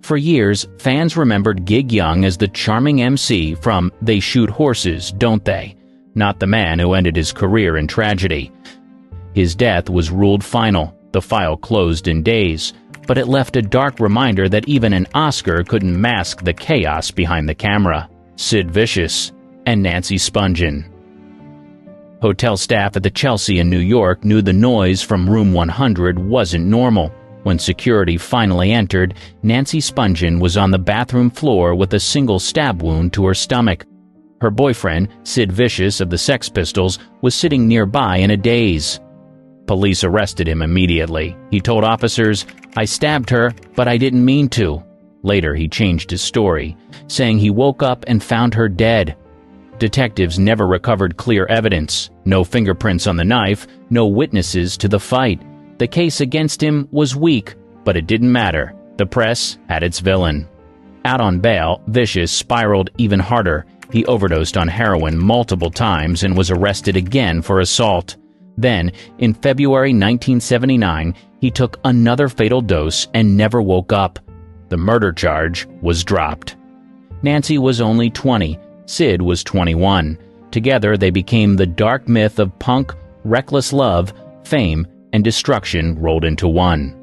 [SPEAKER 1] For years, fans remembered Gig Young as the charming MC from They Shoot Horses, Don't They? Not the man who ended his career in tragedy. His death was ruled final. The file closed in days, but it left a dark reminder that even an Oscar couldn't mask the chaos behind the camera. Sid Vicious and Nancy Spungen. Hotel staff at the Chelsea in New York knew the noise from room 100 wasn't normal. When security finally entered, Nancy Spungen was on the bathroom floor with a single stab wound to her stomach. Her boyfriend, Sid Vicious of the Sex Pistols, was sitting nearby in a daze. Police arrested him immediately. He told officers, "I stabbed her, but I didn't mean to." Later, he changed his story, saying he woke up and found her dead. Detectives never recovered clear evidence. No fingerprints on the knife, no witnesses to the fight. The case against him was weak, but it didn't matter. The press had its villain. Out on bail, Vicious spiraled even harder. He overdosed on heroin multiple times and was arrested again for assault. Then, in February 1979, he took another fatal dose and never woke up. The murder charge was dropped. Nancy was only 20. Sid was 21. Together, they became the dark myth of punk, reckless love, fame, and destruction rolled into one.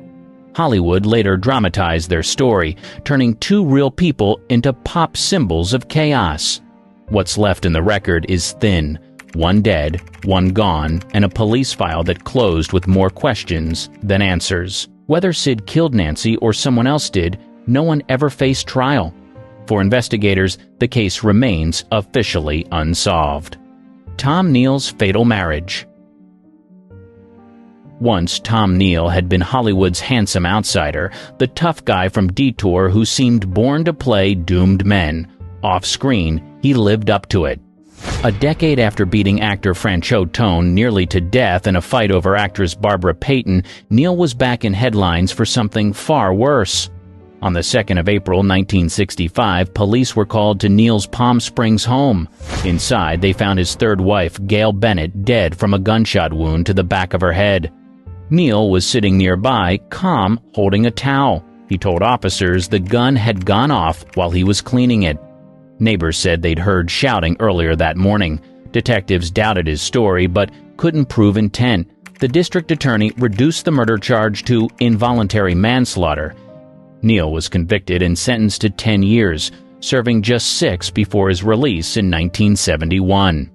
[SPEAKER 1] Hollywood later dramatized their story, turning two real people into pop symbols of chaos. What's left in the record is thin. One dead, one gone, and a police file that closed with more questions than answers. Whether Sid killed Nancy or someone else did, no one ever faced trial. For investigators, the case remains officially unsolved. Tom Neal's fatal marriage. Once Tom Neal had been Hollywood's handsome outsider, the tough guy from Detour who seemed born to play doomed men. Off-screen, he lived up to it. A decade after beating actor Franchot Tone nearly to death in a fight over actress Barbara Payton, Neal was back in headlines for something far worse. On the 2nd of April 1965, police were called to Neal's Palm Springs home. Inside, they found his third wife, Gail Bennett, dead from a gunshot wound to the back of her head. Neal was sitting nearby, calm, holding a towel. He told officers the gun had gone off while he was cleaning it. Neighbors said they'd heard shouting earlier that morning. Detectives doubted his story, but couldn't prove intent. The district attorney reduced the murder charge to involuntary manslaughter. Neal was convicted and sentenced to 10 years, serving just 6 before his release in 1971.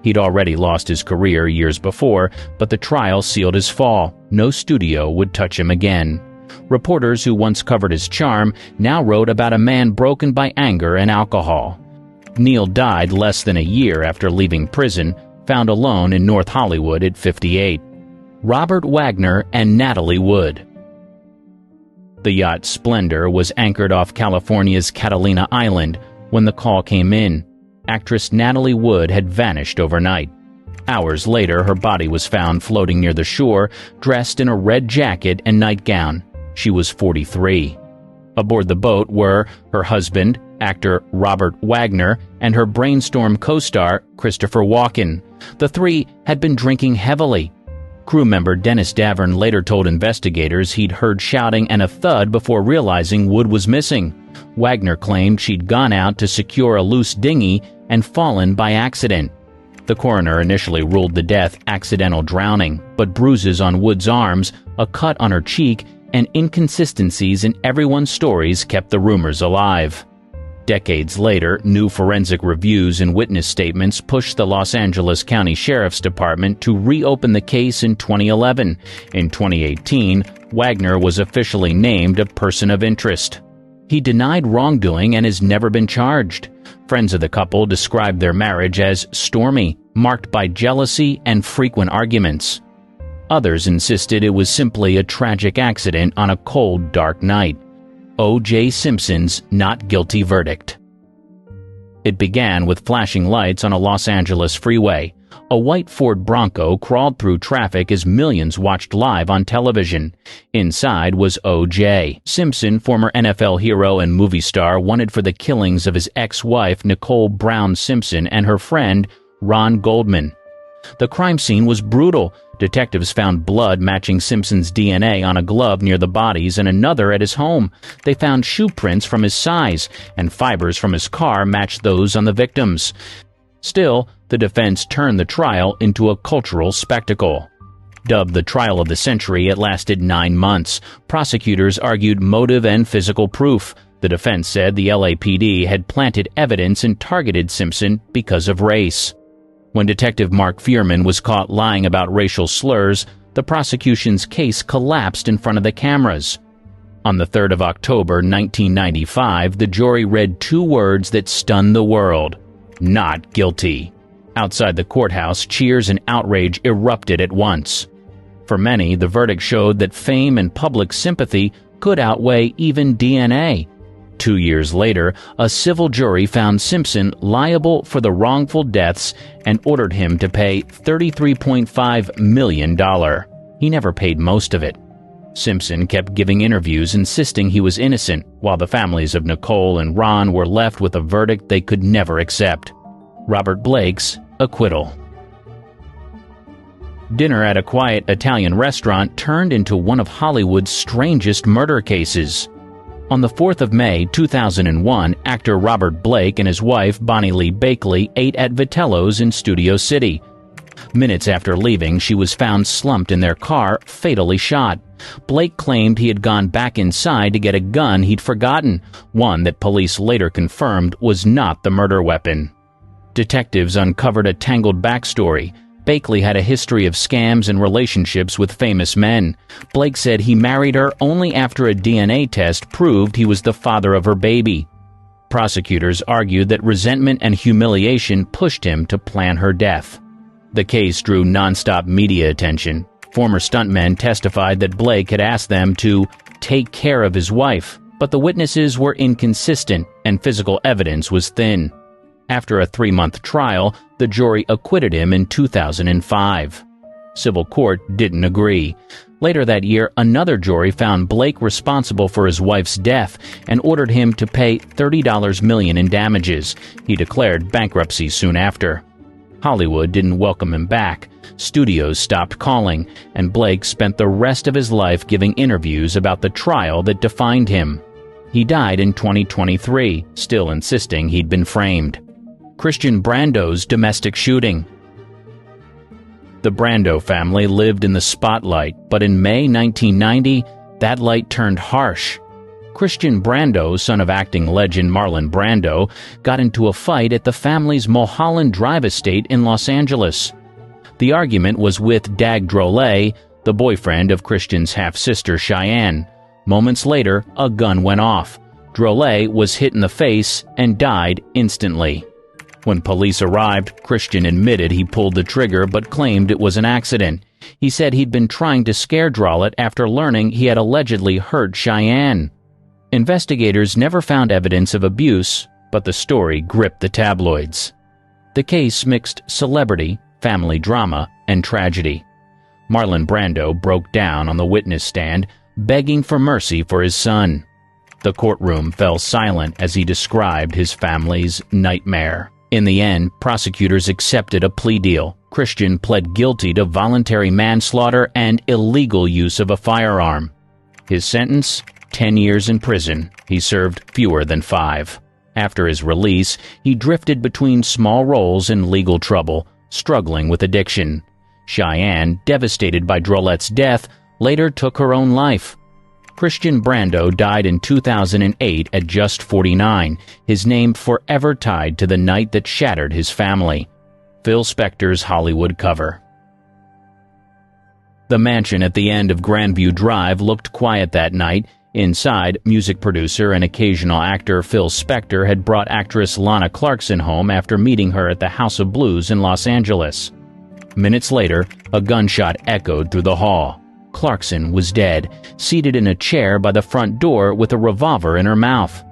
[SPEAKER 1] He'd already lost his career years before, but the trial sealed his fall. No studio would touch him again. Reporters who once covered his charm now wrote about a man broken by anger and alcohol. Neal died less than a year after leaving prison, found alone in North Hollywood at 58. Robert Wagner and Natalie Wood. The yacht Splendor was anchored off California's Catalina Island when the call came in. Actress Natalie Wood had vanished overnight. Hours later, her body was found floating near the shore, dressed in a red jacket and nightgown. She was 43. Aboard the boat were her husband, actor Robert Wagner, and her Brainstorm co-star, Christopher Walken. The three had been drinking heavily. Crew member Dennis Davern later told investigators he'd heard shouting and a thud before realizing Wood was missing. Wagner claimed she'd gone out to secure a loose dinghy and fallen by accident. The coroner initially ruled the death accidental drowning, but bruises on Wood's arms, a cut on her cheek, and inconsistencies in everyone's stories kept the rumors alive. Decades later, new forensic reviews and witness statements pushed the Los Angeles County Sheriff's Department to reopen the case in 2011. In 2018, Wagner was officially named a person of interest. He denied wrongdoing and has never been charged. Friends of the couple described their marriage as stormy. marked by jealousy and frequent arguments. Others insisted it was simply a tragic accident on a cold, dark night. O.J. Simpson's not guilty verdict. It began with flashing lights on a Los Angeles freeway. A white Ford Bronco crawled through traffic as millions watched live on television. Inside was O.J. Simpson, former NFL hero and movie star, wanted for the killings of his ex-wife Nicole Brown Simpson and her friend Ron Goldman. The crime scene was brutal. Detectives found blood matching Simpson's DNA on a glove near the bodies and another at his home. They found shoe prints from his size, and fibers from his car matched those on the victims. Still, the defense turned the trial into a cultural spectacle. Dubbed the trial of the century, it lasted 9 months. Prosecutors argued motive and physical proof. The defense said the LAPD had planted evidence and targeted Simpson because of race. When Detective Mark Fuhrman was caught lying about racial slurs, the prosecution's case collapsed in front of the cameras. On the 3rd of October, 1995, the jury read 2 words that stunned the world: not guilty. Outside the courthouse, cheers and outrage erupted at once. For many, the verdict showed that fame and public sympathy could outweigh even DNA. 2 years later, a civil jury found Simpson liable for the wrongful deaths and ordered him to pay $33.5 million. He never paid most of it. Simpson kept giving interviews insisting he was innocent, while the families of Nicole and Ron were left with a verdict they could never accept: Robert Blake's acquittal. Dinner at a quiet Italian restaurant turned into one of Hollywood's strangest murder cases. On the 4th of May, 2001, actor Robert Blake and his wife, Bonnie Lee Bakley, ate at Vitello's in Studio City. Minutes after leaving, she was found slumped in their car, fatally shot. Blake claimed he had gone back inside to get a gun he'd forgotten, one that police later confirmed was not the murder weapon. Detectives uncovered a tangled backstory. Bakley had a history of scams and relationships with famous men. Blake said he married her only after a DNA test proved he was the father of her baby. Prosecutors argued that resentment and humiliation pushed him to plan her death. The case drew nonstop media attention. Former stuntmen testified that Blake had asked them to take care of his wife, but the witnesses were inconsistent and physical evidence was thin. After a 3-month trial, the jury acquitted him in 2005. Civil court didn't agree. Later that year, another jury found Blake responsible for his wife's death and ordered him to pay $30 million in damages. He declared bankruptcy soon after. Hollywood didn't welcome him back. Studios stopped calling, and Blake spent the rest of his life giving interviews about the trial that defined him. He died in 2023, still insisting he'd been framed. Christian Brando's domestic shooting. The Brando family lived in the spotlight, but in May 1990, that light turned harsh. Christian Brando, son of acting legend Marlon Brando, got into a fight at the family's Mulholland Drive estate in Los Angeles. The argument was with Dag Drolet, the boyfriend of Christian's half-sister Cheyenne. Moments later, a gun went off. Drolet was hit in the face and died instantly. When police arrived, Christian admitted he pulled the trigger but claimed it was an accident. He said he'd been trying to scare Drolet after learning he had allegedly hurt Cheyenne. Investigators never found evidence of abuse, but the story gripped the tabloids. The case mixed celebrity, family drama, and tragedy. Marlon Brando broke down on the witness stand, begging for mercy for his son. The courtroom fell silent as he described his family's nightmare. In the end, prosecutors accepted a plea deal. Christian pled guilty to voluntary manslaughter and illegal use of a firearm. His sentence? 10 years in prison. He served fewer than 5. After his release, he drifted between small roles in legal trouble, struggling with addiction. Cheyenne, devastated by Drolet's death, later took her own life. Christian Brando died in 2008 at just 49, his name forever tied to the night that shattered his family. Phil Spector's Hollywood cover. The mansion at the end of Grandview Drive looked quiet that night. Inside, music producer and occasional actor Phil Spector had brought actress Lana Clarkson home after meeting her at the House of Blues in Los Angeles. Minutes later, a gunshot echoed through the hall. Clarkson was dead, seated in a chair by the front door with a revolver in her mouth.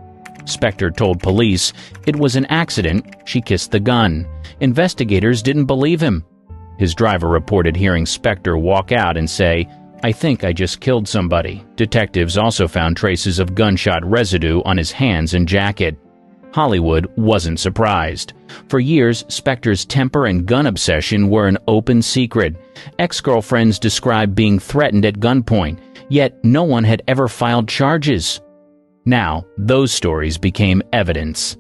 [SPEAKER 1] Spector told police it was an accident, she kissed the gun. Investigators didn't believe him. His driver reported hearing Spector walk out and say, "I think I just killed somebody." Detectives also found traces of gunshot residue on his hands and jacket. Hollywood wasn't surprised. For years, Spector's temper and gun obsession were an open secret. Ex-girlfriends described being threatened at gunpoint, yet no one had ever filed charges. Now, those stories became evidence.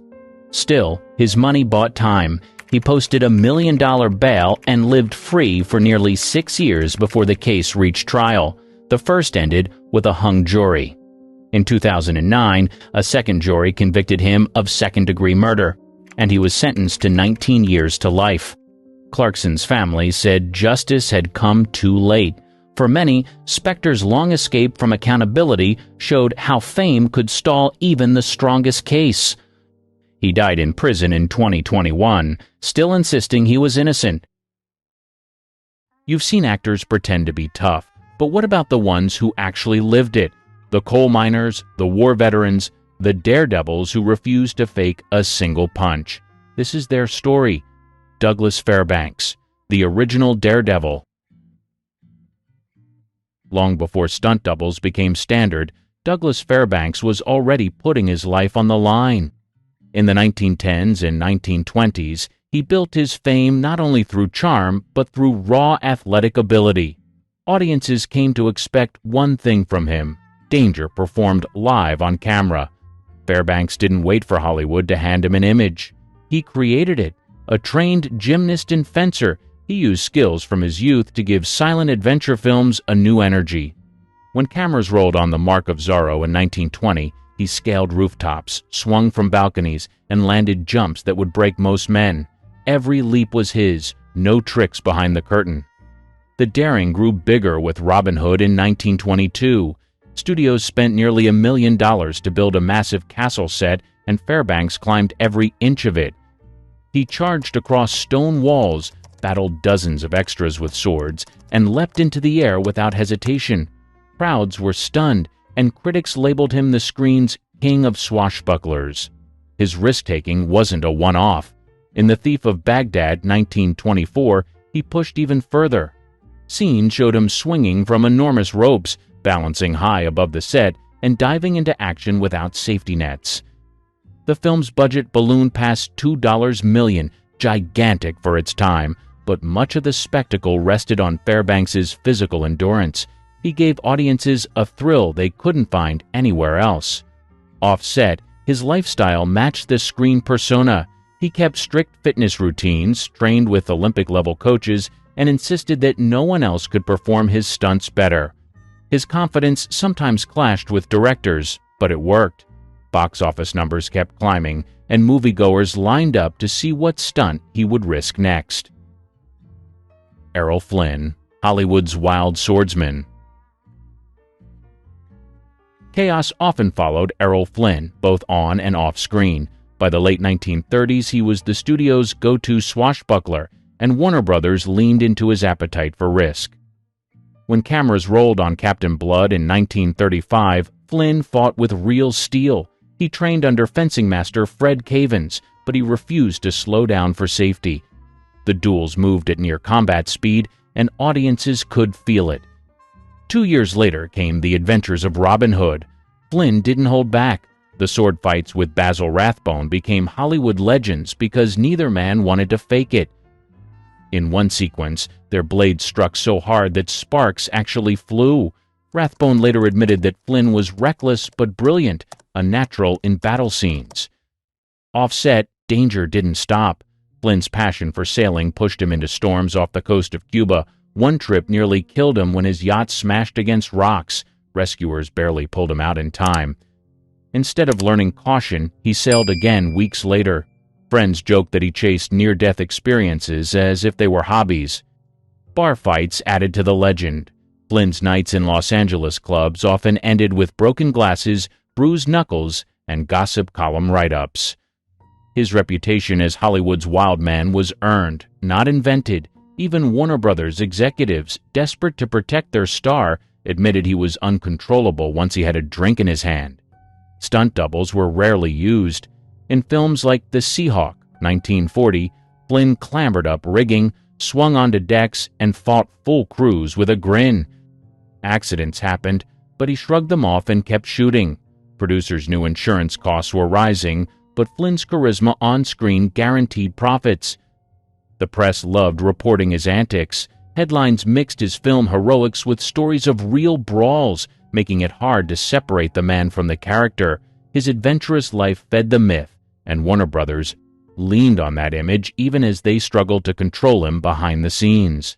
[SPEAKER 1] Still, his money bought time. He posted $1 million bail and lived free for nearly 6 years before the case reached trial. The first ended with a hung jury. In 2009, a second jury convicted him of second-degree murder, and he was sentenced to 19 years to life. Clarkson's family said justice had come too late. For many, Spector's long escape from accountability showed how fame could stall even the strongest case. He died in prison in 2021, still insisting he was innocent. You've seen actors pretend to be tough, but what about the ones who actually lived it? The coal miners, the war veterans, the daredevils who refused to fake a single punch. This is their story. Douglas Fairbanks, the original daredevil. Long before stunt doubles became standard, Douglas Fairbanks was already putting his life on the line. In the 1910s and 1920s, he built his fame not only through charm, but through raw athletic ability. Audiences came to expect one thing from him: danger performed live on camera. Fairbanks didn't wait for Hollywood to hand him an image. He created it. A trained gymnast and fencer, he used skills from his youth to give silent adventure films a new energy. When cameras rolled on The Mark of Zorro in 1920, he scaled rooftops, swung from balconies, and landed jumps that would break most men. Every leap was his, no tricks behind the curtain. The daring grew bigger with Robin Hood in 1922. Studios spent nearly $1 million to build a massive castle set, and Fairbanks climbed every inch of it. He charged across stone walls, battled dozens of extras with swords, and leapt into the air without hesitation. Crowds were stunned, and critics labeled him the screen's king of swashbucklers. His risk-taking wasn't a one-off. In The Thief of Baghdad, 1924, he pushed even further. Scenes showed him swinging from enormous ropes, balancing high above the set, and diving into action without safety nets. The film's budget ballooned past $2 million, gigantic for its time, but much of the spectacle rested on Fairbanks's physical endurance. He gave audiences a thrill they couldn't find anywhere else. Off-set, his lifestyle matched the screen persona. He kept strict fitness routines, trained with Olympic-level coaches, and insisted that no one else could perform his stunts better. His confidence sometimes clashed with directors, but it worked. Box office numbers kept climbing, and moviegoers lined up to see what stunt he would risk next. Errol Flynn, Hollywood's wild swordsman. Chaos often followed Errol Flynn, both on and off screen. By the late 1930s, he was the studio's go-to swashbuckler, and Warner Brothers leaned into his appetite for risk. When cameras rolled on Captain Blood in 1935, Flynn fought with real steel. He trained under fencing master Fred Cavens, but he refused to slow down for safety. The duels moved at near combat speed, and audiences could feel it. 2 years later came The Adventures of Robin Hood. Flynn didn't hold back. The sword fights with Basil Rathbone became Hollywood legends because neither man wanted to fake it. In one sequence, their blades struck so hard that sparks actually flew. Rathbone later admitted that Flynn was reckless but brilliant, a natural in battle scenes. Offset, danger didn't stop. Flynn's passion for sailing pushed him into storms off the coast of Cuba. One trip nearly killed him when his yacht smashed against rocks. Rescuers barely pulled him out in time. Instead of learning caution, he sailed again weeks later. Friends joked that he chased near-death experiences as if they were hobbies. Bar fights added to the legend. Flynn's nights in Los Angeles clubs often ended with broken glasses, bruised knuckles, and gossip column write-ups. His reputation as Hollywood's wild man was earned, not invented. Even Warner Brothers executives, desperate to protect their star, admitted he was uncontrollable once he had a drink in his hand. Stunt doubles were rarely used. In films like The Seahawk, 1940, Flynn clambered up rigging, swung onto decks, and fought full crews with a grin. Accidents happened, but he shrugged them off and kept shooting. Producers knew insurance costs were rising, but Flynn's charisma on-screen guaranteed profits. The press loved reporting his antics. Headlines mixed his film heroics with stories of real brawls, making it hard to separate the man from the character. His adventurous life fed the myth, and Warner Brothers leaned on that image even as they struggled to control him behind the scenes.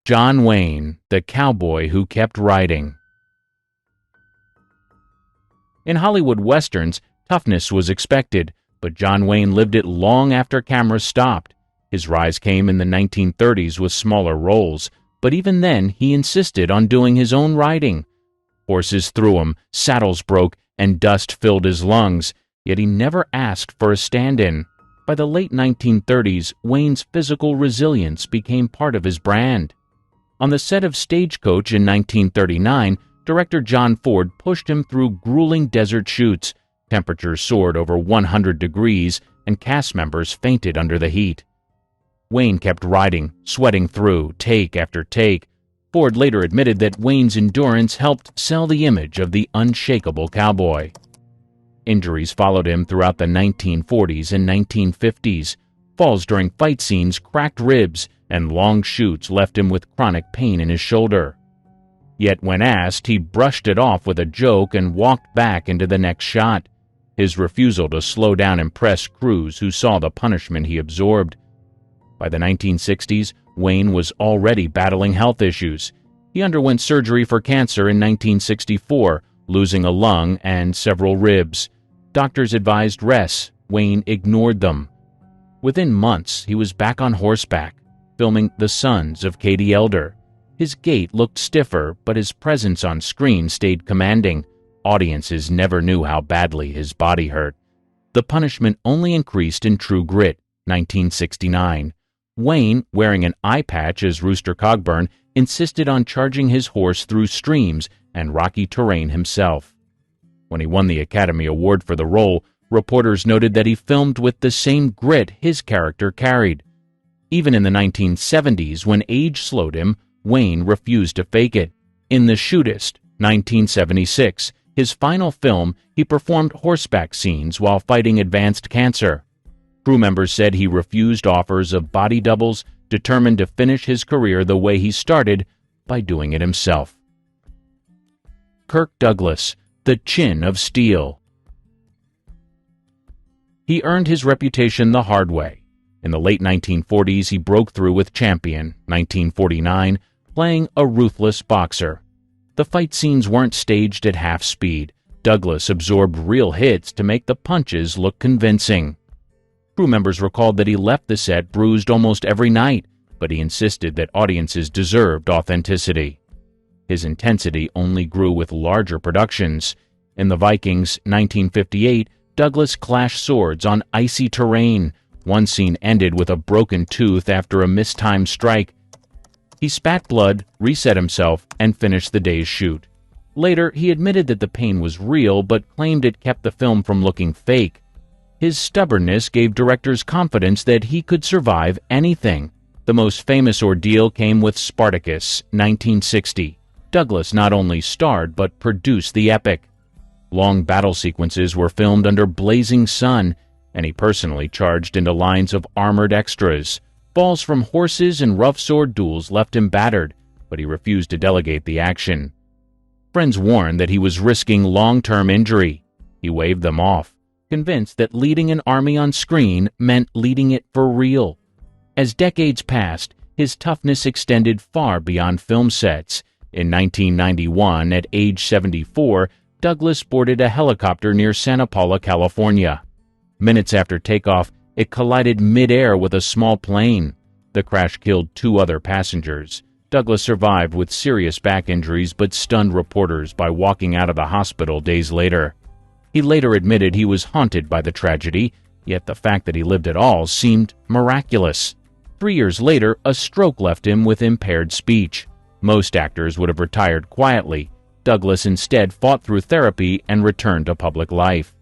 [SPEAKER 1] John Wayne, the cowboy who kept riding. In Hollywood westerns, toughness was expected, but John Wayne lived it long after cameras stopped. His rise came in the 1930s with smaller roles, but even then he insisted on doing his own riding. Horses threw him, saddles broke, and dust filled his lungs, yet he never asked for a stand-in. By the late 1930s, Wayne's physical resilience became part of his brand. On the set of Stagecoach in 1939, director John Ford pushed him through grueling desert shoots. Temperatures soared over 100 degrees, and cast members fainted under the heat. Wayne kept riding, sweating through, take after take. Ford later admitted that Wayne's endurance helped sell the image of the unshakable cowboy. Injuries followed him throughout the 1940s and 1950s. Falls during fight scenes cracked ribs, and long shoots left him with chronic pain in his shoulder. Yet when asked, he brushed it off with a joke and walked back into the next shot. His refusal to slow down impressed crews who saw the punishment he absorbed. By the 1960s, Wayne was already battling health issues. He underwent surgery for cancer in 1964, losing a lung and several ribs. Doctors advised rest. Wayne ignored them. Within months, he was back on horseback, filming The Sons of Katie Elder. His gait looked stiffer, but his presence on screen stayed commanding. Audiences never knew how badly his body hurt. The punishment only increased in True Grit, 1969. Wayne, wearing an eye patch as Rooster Cogburn, insisted on charging his horse through streams and rocky terrain himself. When he won the Academy Award for the role, reporters noted that he filmed with the same grit his character carried. Even in the 1970s, when age slowed him, Wayne refused to fake it. In The Shootist, 1976, his final film, he performed horseback scenes while fighting advanced cancer. Crew members said he refused offers of body doubles, determined to finish his career the way he started, by doing it himself. Kirk Douglas, the chin of steel. He earned his reputation the hard way. In the late 1940s, he broke through with Champion, 1949, playing a ruthless boxer. The fight scenes weren't staged at half speed. Douglas absorbed real hits to make the punches look convincing. Crew members recalled that he left the set bruised almost every night, but he insisted that audiences deserved authenticity. His intensity only grew with larger productions. In The Vikings, 1958, Douglas clashed swords on icy terrain. One scene ended with a broken tooth after a mistimed strike. He spat blood, reset himself, and finished the day's shoot. Later, he admitted that the pain was real, but claimed it kept the film from looking fake. His stubbornness gave directors confidence that he could survive anything. The most famous ordeal came with Spartacus, 1960. Douglas not only starred but produced the epic. Long battle sequences were filmed under blazing sun, and he personally charged into lines of armored extras. Falls from horses and rough sword duels left him battered, but he refused to delegate the action. Friends warned that he was risking long-term injury. He waved them off, convinced that leading an army on screen meant leading it for real. As decades passed, his toughness extended far beyond film sets. In 1991, at age 74, Douglas boarded a helicopter near Santa Paula, California. Minutes after takeoff, it collided mid-air with a small plane. The crash killed 2 other passengers. Douglas survived with serious back injuries but stunned reporters by walking out of the hospital days later. He later admitted he was haunted by the tragedy, yet the fact that he lived at all seemed miraculous. 3 years later, a stroke left him with impaired speech. Most actors would have retired quietly. Douglas instead fought through therapy and returned to public life.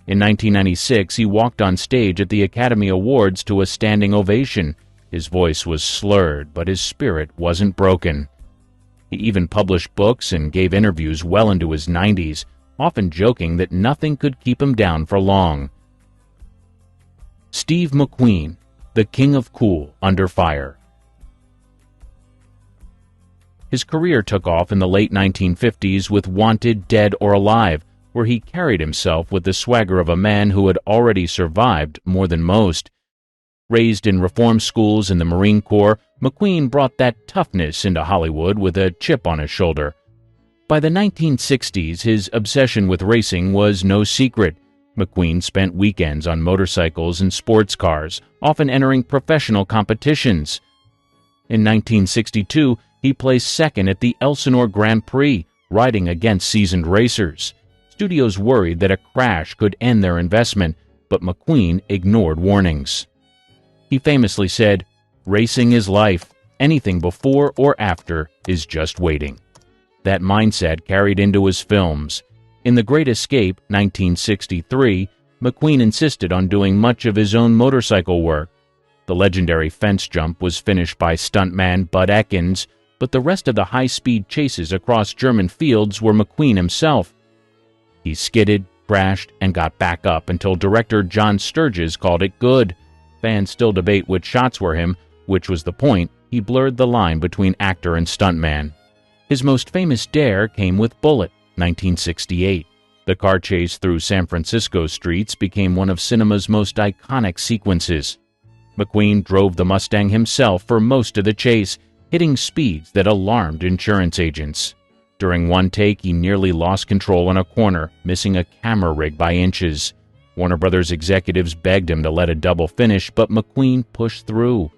[SPEAKER 1] In 1996, he walked on stage at the Academy Awards to a standing ovation. His voice was slurred, but his spirit wasn't broken. He even published books and gave interviews well into his 90s, often joking that nothing could keep him down for long. Steve McQueen, the king of cool under fire. His career took off in the late 1950s with Wanted, Dead or Alive, where he carried himself with the swagger of a man who had already survived more than most. Raised in reform schools in the Marine Corps, McQueen brought that toughness into Hollywood with a chip on his shoulder. By the 1960s, his obsession with racing was no secret. McQueen spent weekends on motorcycles and sports cars, often entering professional competitions. In 1962, he placed second at the Elsinore Grand Prix, riding against seasoned racers. Studios worried that a crash could end their investment, but McQueen ignored warnings. He famously said, "Racing is life. Anything before or after is just waiting." That mindset carried into his films. In The Great Escape, 1963, McQueen insisted on doing much of his own motorcycle work. The legendary fence jump was finished by stuntman Bud Ekins, but the rest of the high-speed chases across German fields were McQueen himself. He skidded, crashed, and got back up until director John Sturges called it good. Fans still debate which shots were him, which was the point. He blurred the line between actor and stuntman. His most famous dare came with Bullitt, 1968. The car chase through San Francisco streets became one of cinema's most iconic sequences. McQueen drove the Mustang himself for most of the chase, hitting speeds that alarmed insurance agents. During one take, he nearly lost control in a corner, missing a camera rig by inches. Warner Brothers executives begged him to let a double finish, but McQueen pushed through.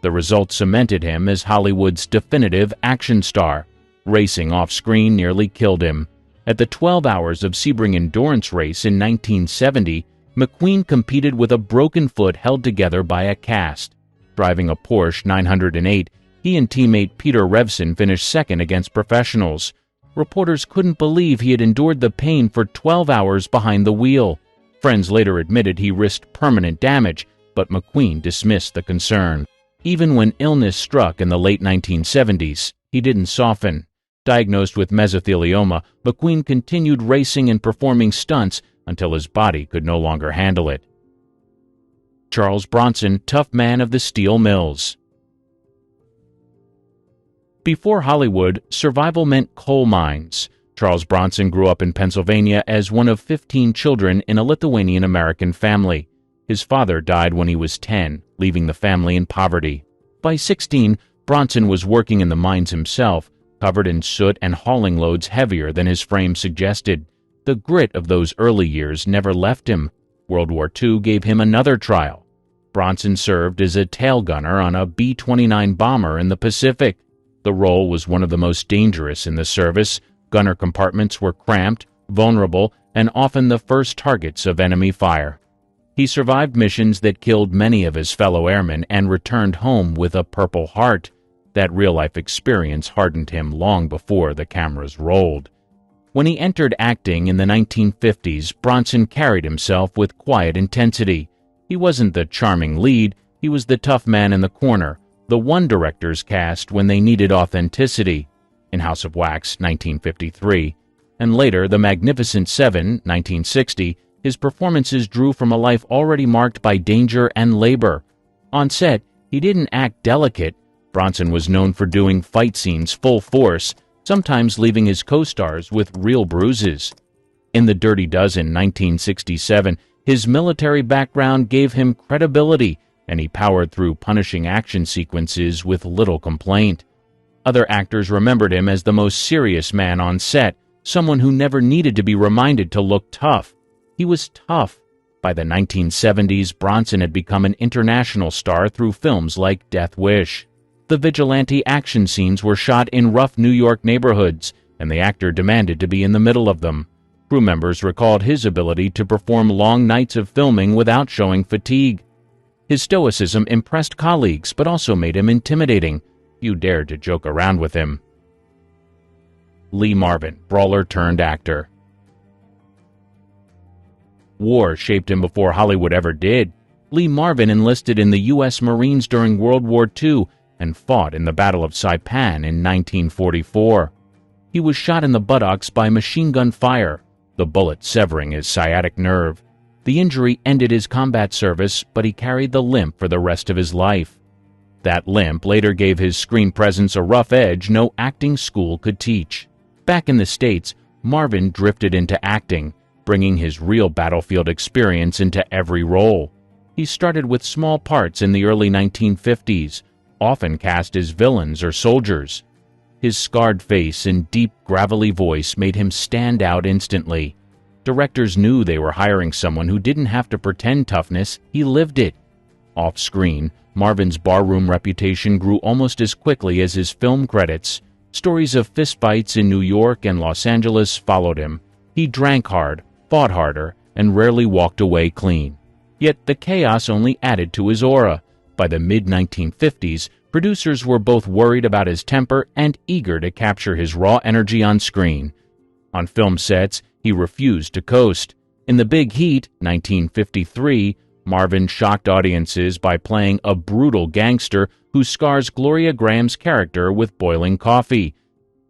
[SPEAKER 1] The result cemented him as Hollywood's definitive action star. Racing off-screen nearly killed him. At the 12 Hours of Sebring endurance race in 1970, McQueen competed with a broken foot held together by a cast. Driving a Porsche 908, he and teammate Peter Revson finished second against professionals. Reporters couldn't believe he had endured the pain for 12 hours behind the wheel. Friends later admitted he risked permanent damage, but McQueen dismissed the concern. Even when illness struck in the late 1970s, he didn't soften. Diagnosed with mesothelioma, McQueen continued racing and performing stunts until his body could no longer handle it. Charles Bronson, tough man of the steel mills. Before Hollywood, survival meant coal mines. Charles Bronson grew up in Pennsylvania as one of 15 children in a Lithuanian-American family. His father died when he was 10, leaving the family in poverty. By 16, Bronson was working in the mines himself, covered in soot and hauling loads heavier than his frame suggested. The grit of those early years never left him. World War II gave him another trial. Bronson served as a tail gunner on a B-29 bomber in the Pacific. The role was one of the most dangerous in the service. Gunner compartments were cramped, vulnerable, and often the first targets of enemy fire. He survived missions that killed many of his fellow airmen and returned home with a Purple Heart. That real-life experience hardened him long before the cameras rolled. When he entered acting in the 1950s, Bronson carried himself with quiet intensity. He wasn't the charming lead, he was the tough man in the corner, the one directors cast when they needed authenticity. In House of Wax, 1953, and later The Magnificent Seven, 1960, his performances drew from a life already marked by danger and labor. On set, he didn't act delicate. Bronson was known for doing fight scenes full force, sometimes leaving his co-stars with real bruises. In The Dirty Dozen, 1967, his military background gave him credibility, and he powered through punishing action sequences with little complaint. Other actors remembered him as the most serious man on set, someone who never needed to be reminded to look tough. He was tough. By the 1970s, Bronson had become an international star through films like Death Wish. The vigilante action scenes were shot in rough New York neighborhoods, and the actor demanded to be in the middle of them. Crew members recalled his ability to perform long nights of filming without showing fatigue. His stoicism impressed colleagues, but also made him intimidating. Few dared to joke around with him. Lee Marvin, brawler turned actor. War shaped him before Hollywood ever did. Lee Marvin enlisted in the U.S. Marines during World War II and fought in the Battle of Saipan in 1944. He was shot in the buttocks by machine gun fire, the bullet severing his sciatic nerve. The injury ended his combat service, but he carried the limp for the rest of his life. That limp later gave his screen presence a rough edge no acting school could teach. Back in the States, Marvin drifted into acting, bringing his real battlefield experience into every role. He started with small parts in the early 1950s, often cast as villains or soldiers. His scarred face and deep, gravelly voice made him stand out instantly. Directors knew they were hiring someone who didn't have to pretend toughness, he lived it. Off-screen, Marvin's barroom reputation grew almost as quickly as his film credits. Stories of fistfights in New York and Los Angeles followed him. He drank hard, fought harder, and rarely walked away clean. Yet the chaos only added to his aura. By the mid-1950s, producers were both worried about his temper and eager to capture his raw energy on screen. On film sets, he refused to coast. In The Big Heat, 1953, Marvin shocked audiences by playing a brutal gangster who scars Gloria Graham's character with boiling coffee.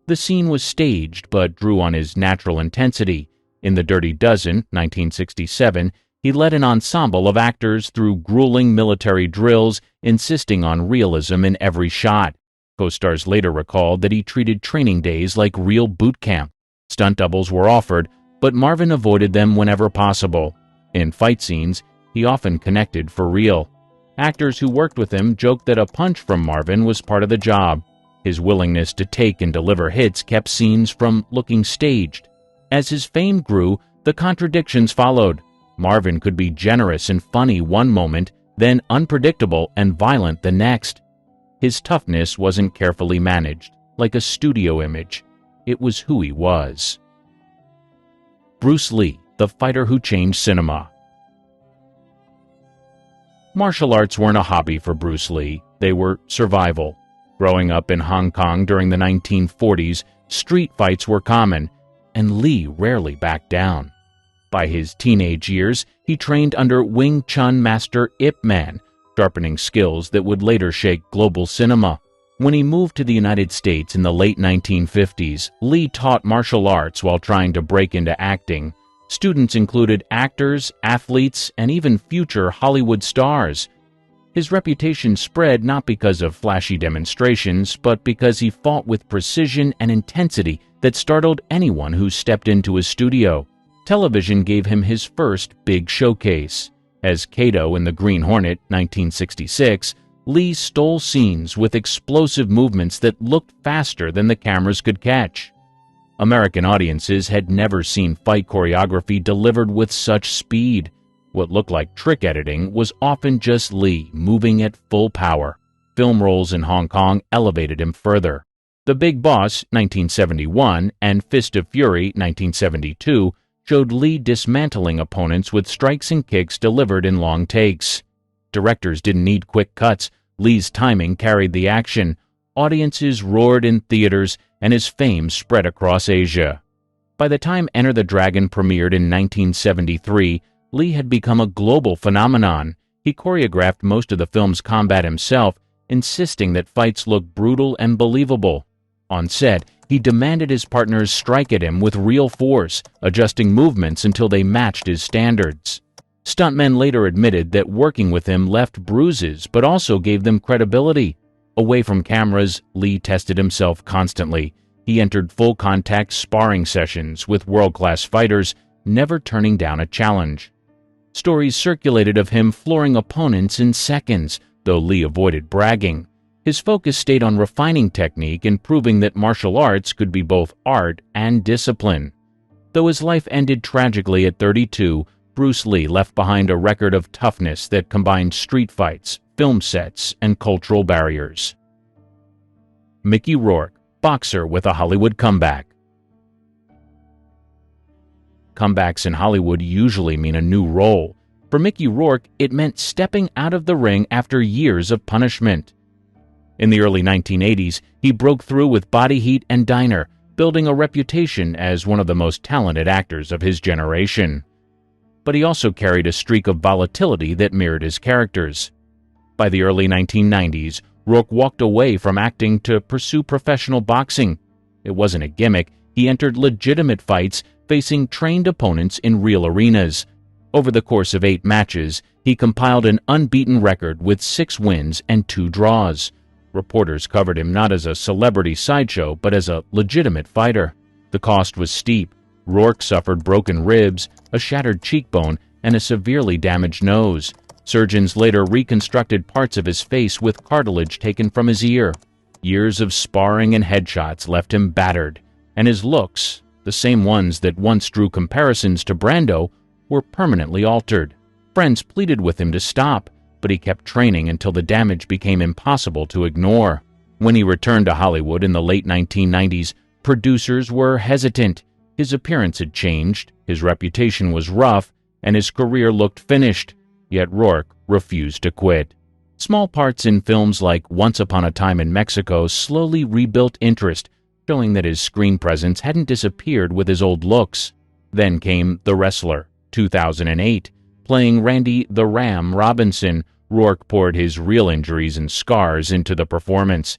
[SPEAKER 1] The scene was staged but drew on his natural intensity. In The Dirty Dozen, 1967, he led an ensemble of actors through grueling military drills, insisting on realism in every shot. Co-stars later recalled that he treated training days like real boot camp. Stunt doubles were offered, but Marvin avoided them whenever possible. In fight scenes, he often connected for real. Actors who worked with him joked that a punch from Marvin was part of the job. His willingness to take and deliver hits kept scenes from looking staged. As his fame grew, the contradictions followed. Marvin could be generous and funny one moment, then unpredictable and violent the next. His toughness wasn't carefully managed, like a studio image. It was who he was. Bruce Lee, the fighter who changed cinema. Martial arts weren't a hobby for Bruce Lee. They were survival. Growing up in Hong Kong during the 1940s, street fights were common, and Lee rarely backed down. By his teenage years, he trained under Wing Chun master Ip Man, sharpening skills that would later shake global cinema. When he moved to the United States in the late 1950s, Lee taught martial arts while trying to break into acting. Students included actors, athletes, and even future Hollywood stars. His reputation spread not because of flashy demonstrations, but because he fought with precision and intensity that startled anyone who stepped into his studio. Television gave him his first big showcase. As Kato in The Green Hornet, 1966, Lee stole scenes with explosive movements that looked faster than the cameras could catch. American audiences had never seen fight choreography delivered with such speed. What looked like trick editing was often just Lee moving at full power. Film roles in Hong Kong elevated him further. The Big Boss, 1971, and Fist of Fury, 1972, showed Lee dismantling opponents with strikes and kicks delivered in long takes. Directors didn't need quick cuts. Lee's timing carried the action. Audiences roared in theaters, and his fame spread across Asia. By the time Enter the Dragon premiered in 1973, Lee had become a global phenomenon. He choreographed most of the film's combat himself, insisting that fights look brutal and believable. On set, he demanded his partners strike at him with real force, adjusting movements until they matched his standards. Stuntmen later admitted that working with him left bruises, but also gave them credibility. Away from cameras, Lee tested himself constantly. He entered full-contact sparring sessions with world-class fighters, never turning down a challenge. Stories circulated of him flooring opponents in seconds, though Lee avoided bragging. His focus stayed on refining technique and proving that martial arts could be both art and discipline. Though his life ended tragically at 32, Bruce Lee left behind a record of toughness that combined street fights, film sets, and cultural barriers. Mickey Rourke, boxer with a Hollywood comeback. Comebacks in Hollywood usually mean a new role. For Mickey Rourke, it meant stepping out of the ring after years of punishment. In the early 1980s, he broke through with Body Heat and Diner, building a reputation as one of the most talented actors of his generation. But he also carried a streak of volatility that mirrored his characters. By the early 1990s, Rourke walked away from acting to pursue professional boxing. It wasn't a gimmick. He entered legitimate fights, facing trained opponents in real arenas. Over the course of 8 matches, he compiled an unbeaten record with 6 wins and 2 draws. Reporters covered him not as a celebrity sideshow, but as a legitimate fighter. The cost was steep. Rourke suffered broken ribs, a shattered cheekbone, and a severely damaged nose. Surgeons later reconstructed parts of his face with cartilage taken from his ear. Years of sparring and headshots left him battered, and his looks, the same ones that once drew comparisons to Brando, were permanently altered. Friends pleaded with him to stop, but he kept training until the damage became impossible to ignore. When he returned to Hollywood in the late 1990s, producers were hesitant. His appearance had changed, his reputation was rough, and his career looked finished. Yet Rourke refused to quit. Small parts in films like Once Upon a Time in Mexico slowly rebuilt interest, showing that his screen presence hadn't disappeared with his old looks. Then came The Wrestler, 2008. Playing Randy the Ram Robinson, Rourke poured his real injuries and scars into the performance.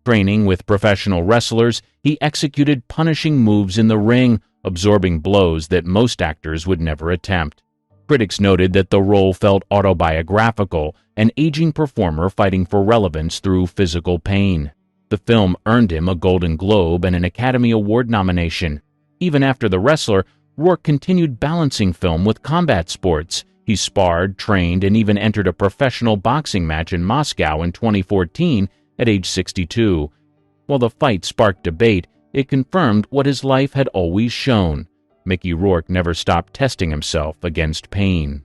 [SPEAKER 1] Training with professional wrestlers, he executed punishing moves in the ring, absorbing blows that most actors would never attempt. Critics noted that the role felt autobiographical, an aging performer fighting for relevance through physical pain. The film earned him a Golden Globe and an Academy Award nomination. Even after The Wrestler, Rourke continued balancing film with combat sports. He sparred, trained, and even entered a professional boxing match in Moscow in 2014 at age 62. While the fight sparked debate, it confirmed what his life had always shown. Mickey Rourke never stopped testing himself against pain.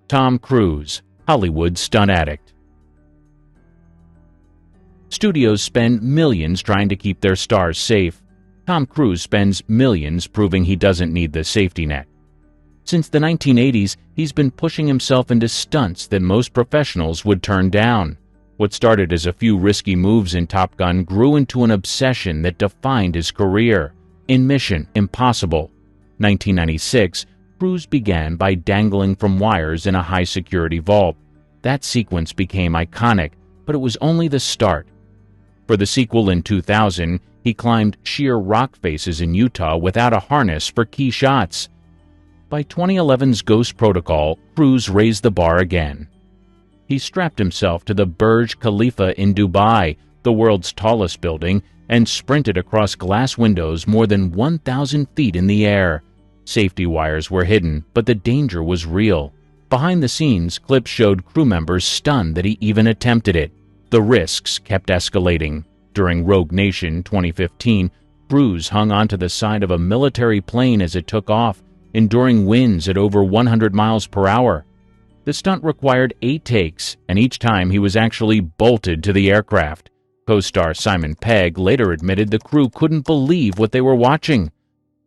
[SPEAKER 1] Tom Cruise, Hollywood stunt addict. Studios spend millions trying to keep their stars safe. Tom Cruise spends millions proving he doesn't need the safety net. Since the 1980s, he's been pushing himself into stunts that most professionals would turn down. What started as a few risky moves in Top Gun grew into an obsession that defined his career. In Mission Impossible, 1996, Cruise began by dangling from wires in a high-security vault. That sequence became iconic, but it was only the start. For the sequel in 2000, he climbed sheer rock faces in Utah without a harness for key shots. By 2011's Ghost Protocol, Cruise raised the bar again. He strapped himself to the Burj Khalifa in Dubai, the world's tallest building, and sprinted across glass windows more than 1,000 feet in the air. Safety wires were hidden, but the danger was real. Behind the scenes, clips showed crew members stunned that he even attempted it. The risks kept escalating. During Rogue Nation 2015, Cruise hung onto the side of a military plane as it took off, enduring winds at over 100 miles per hour. The stunt required 8 takes, and each time he was actually bolted to the aircraft. Co-star Simon Pegg later admitted the crew couldn't believe what they were watching.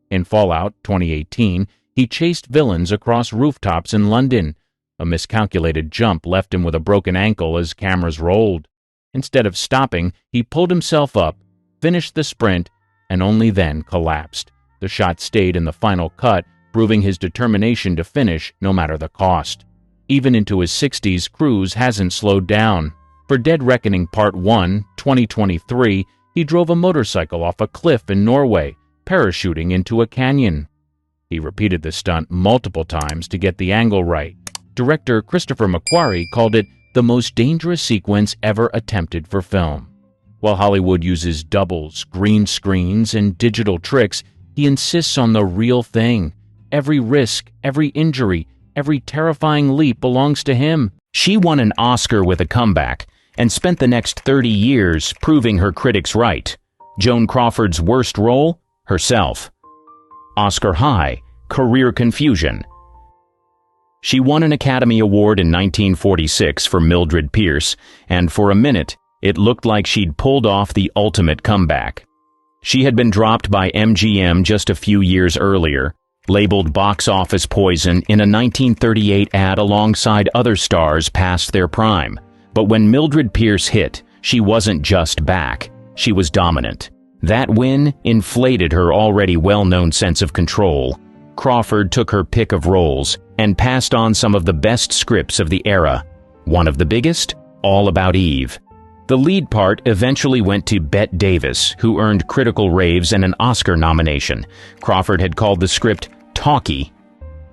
[SPEAKER 1] In Fallout 2018, he chased villains across rooftops in London. A miscalculated jump left him with a broken ankle as cameras rolled. Instead of stopping, he pulled himself up, finished the sprint, and only then collapsed. The shot stayed in the final cut, proving his determination to finish no matter the cost. Even into his 60s, Cruise hasn't slowed down. For Dead Reckoning Part 1, 2023, he drove a motorcycle off a cliff in Norway, parachuting into a canyon. He repeated the stunt multiple times to get the angle right. Director Christopher McQuarrie called it the most dangerous sequence ever attempted for film. While Hollywood uses doubles, green screens, and digital tricks, he insists on the real thing. Every risk, every injury, every terrifying leap belongs to him. She won an Oscar with a comeback and spent the next 30 years proving her critics right. Joan Crawford's worst role? Herself. Oscar high, career confusion. She won an Academy Award in 1946 for Mildred Pierce, and for a minute, It looked like she'd pulled off the ultimate comeback. She had been dropped by MGM just a few years earlier, labeled box office poison in a 1938 ad alongside other stars past their prime. But when Mildred Pierce hit, she wasn't just back. She was dominant. That win inflated her already well-known sense of control. Crawford took her pick of roles and passed on some of the best scripts of the era. One of the biggest? All About Eve. The lead part eventually went to Bette Davis, who earned critical raves and an Oscar nomination. Crawford had called the script talky.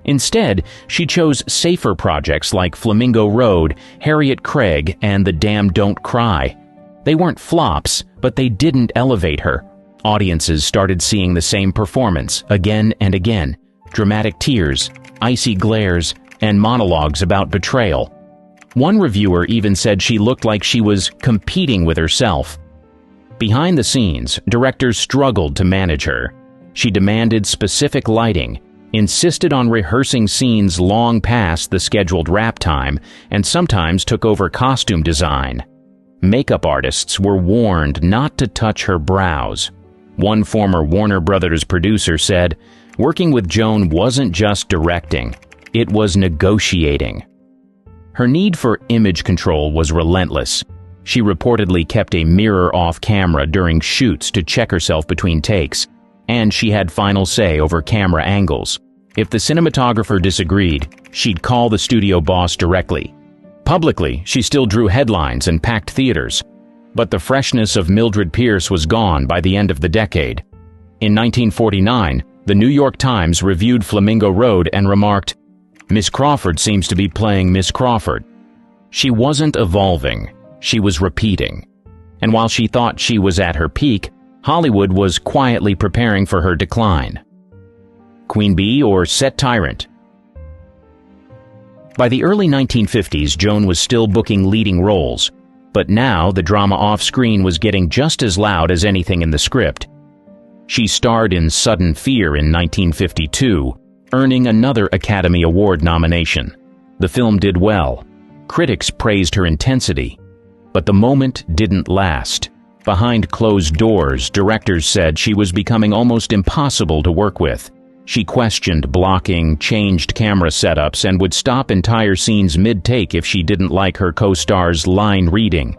[SPEAKER 1] Instead, she chose safer projects like Flamingo Road, Harriet Craig, and The Damned Don't Cry. They weren't flops, but they didn't elevate her. Audiences started seeing the same performance again and again. Dramatic tears, icy glares, and monologues about betrayal. One reviewer even said she looked like she was competing with herself. Behind the scenes, directors struggled to manage her. She demanded specific lighting, insisted on rehearsing scenes long past the scheduled wrap time, and sometimes took over costume design. Makeup artists were warned not to touch her brows. One former Warner Brothers producer said, "Working with Joan wasn't just directing, it was negotiating." Her need for image control was relentless. She reportedly kept a mirror off camera during shoots to check herself between takes, and she had final say over camera angles. If the cinematographer disagreed, she'd call the studio boss directly. Publicly, she still drew headlines and packed theaters. But the freshness of Mildred Pierce was gone by the end of the decade. In 1949, the New York Times reviewed Flamingo Road and remarked, "Miss Crawford seems to be playing Miss Crawford." She wasn't evolving, she was repeating. And while she thought she was at her peak, Hollywood was quietly preparing for her decline. Queen Bee or set tyrant? By the early 1950s, Joan was still booking leading roles, but now the drama off-screen was getting just as loud as anything in the script. She starred in Sudden Fear in 1952, earning another Academy Award nomination. The film did well. Critics praised her intensity. But the moment didn't last. Behind closed doors, directors said she was becoming almost impossible to work with. She questioned blocking, changed camera setups, and would stop entire scenes mid-take if she didn't like her co-star's line reading.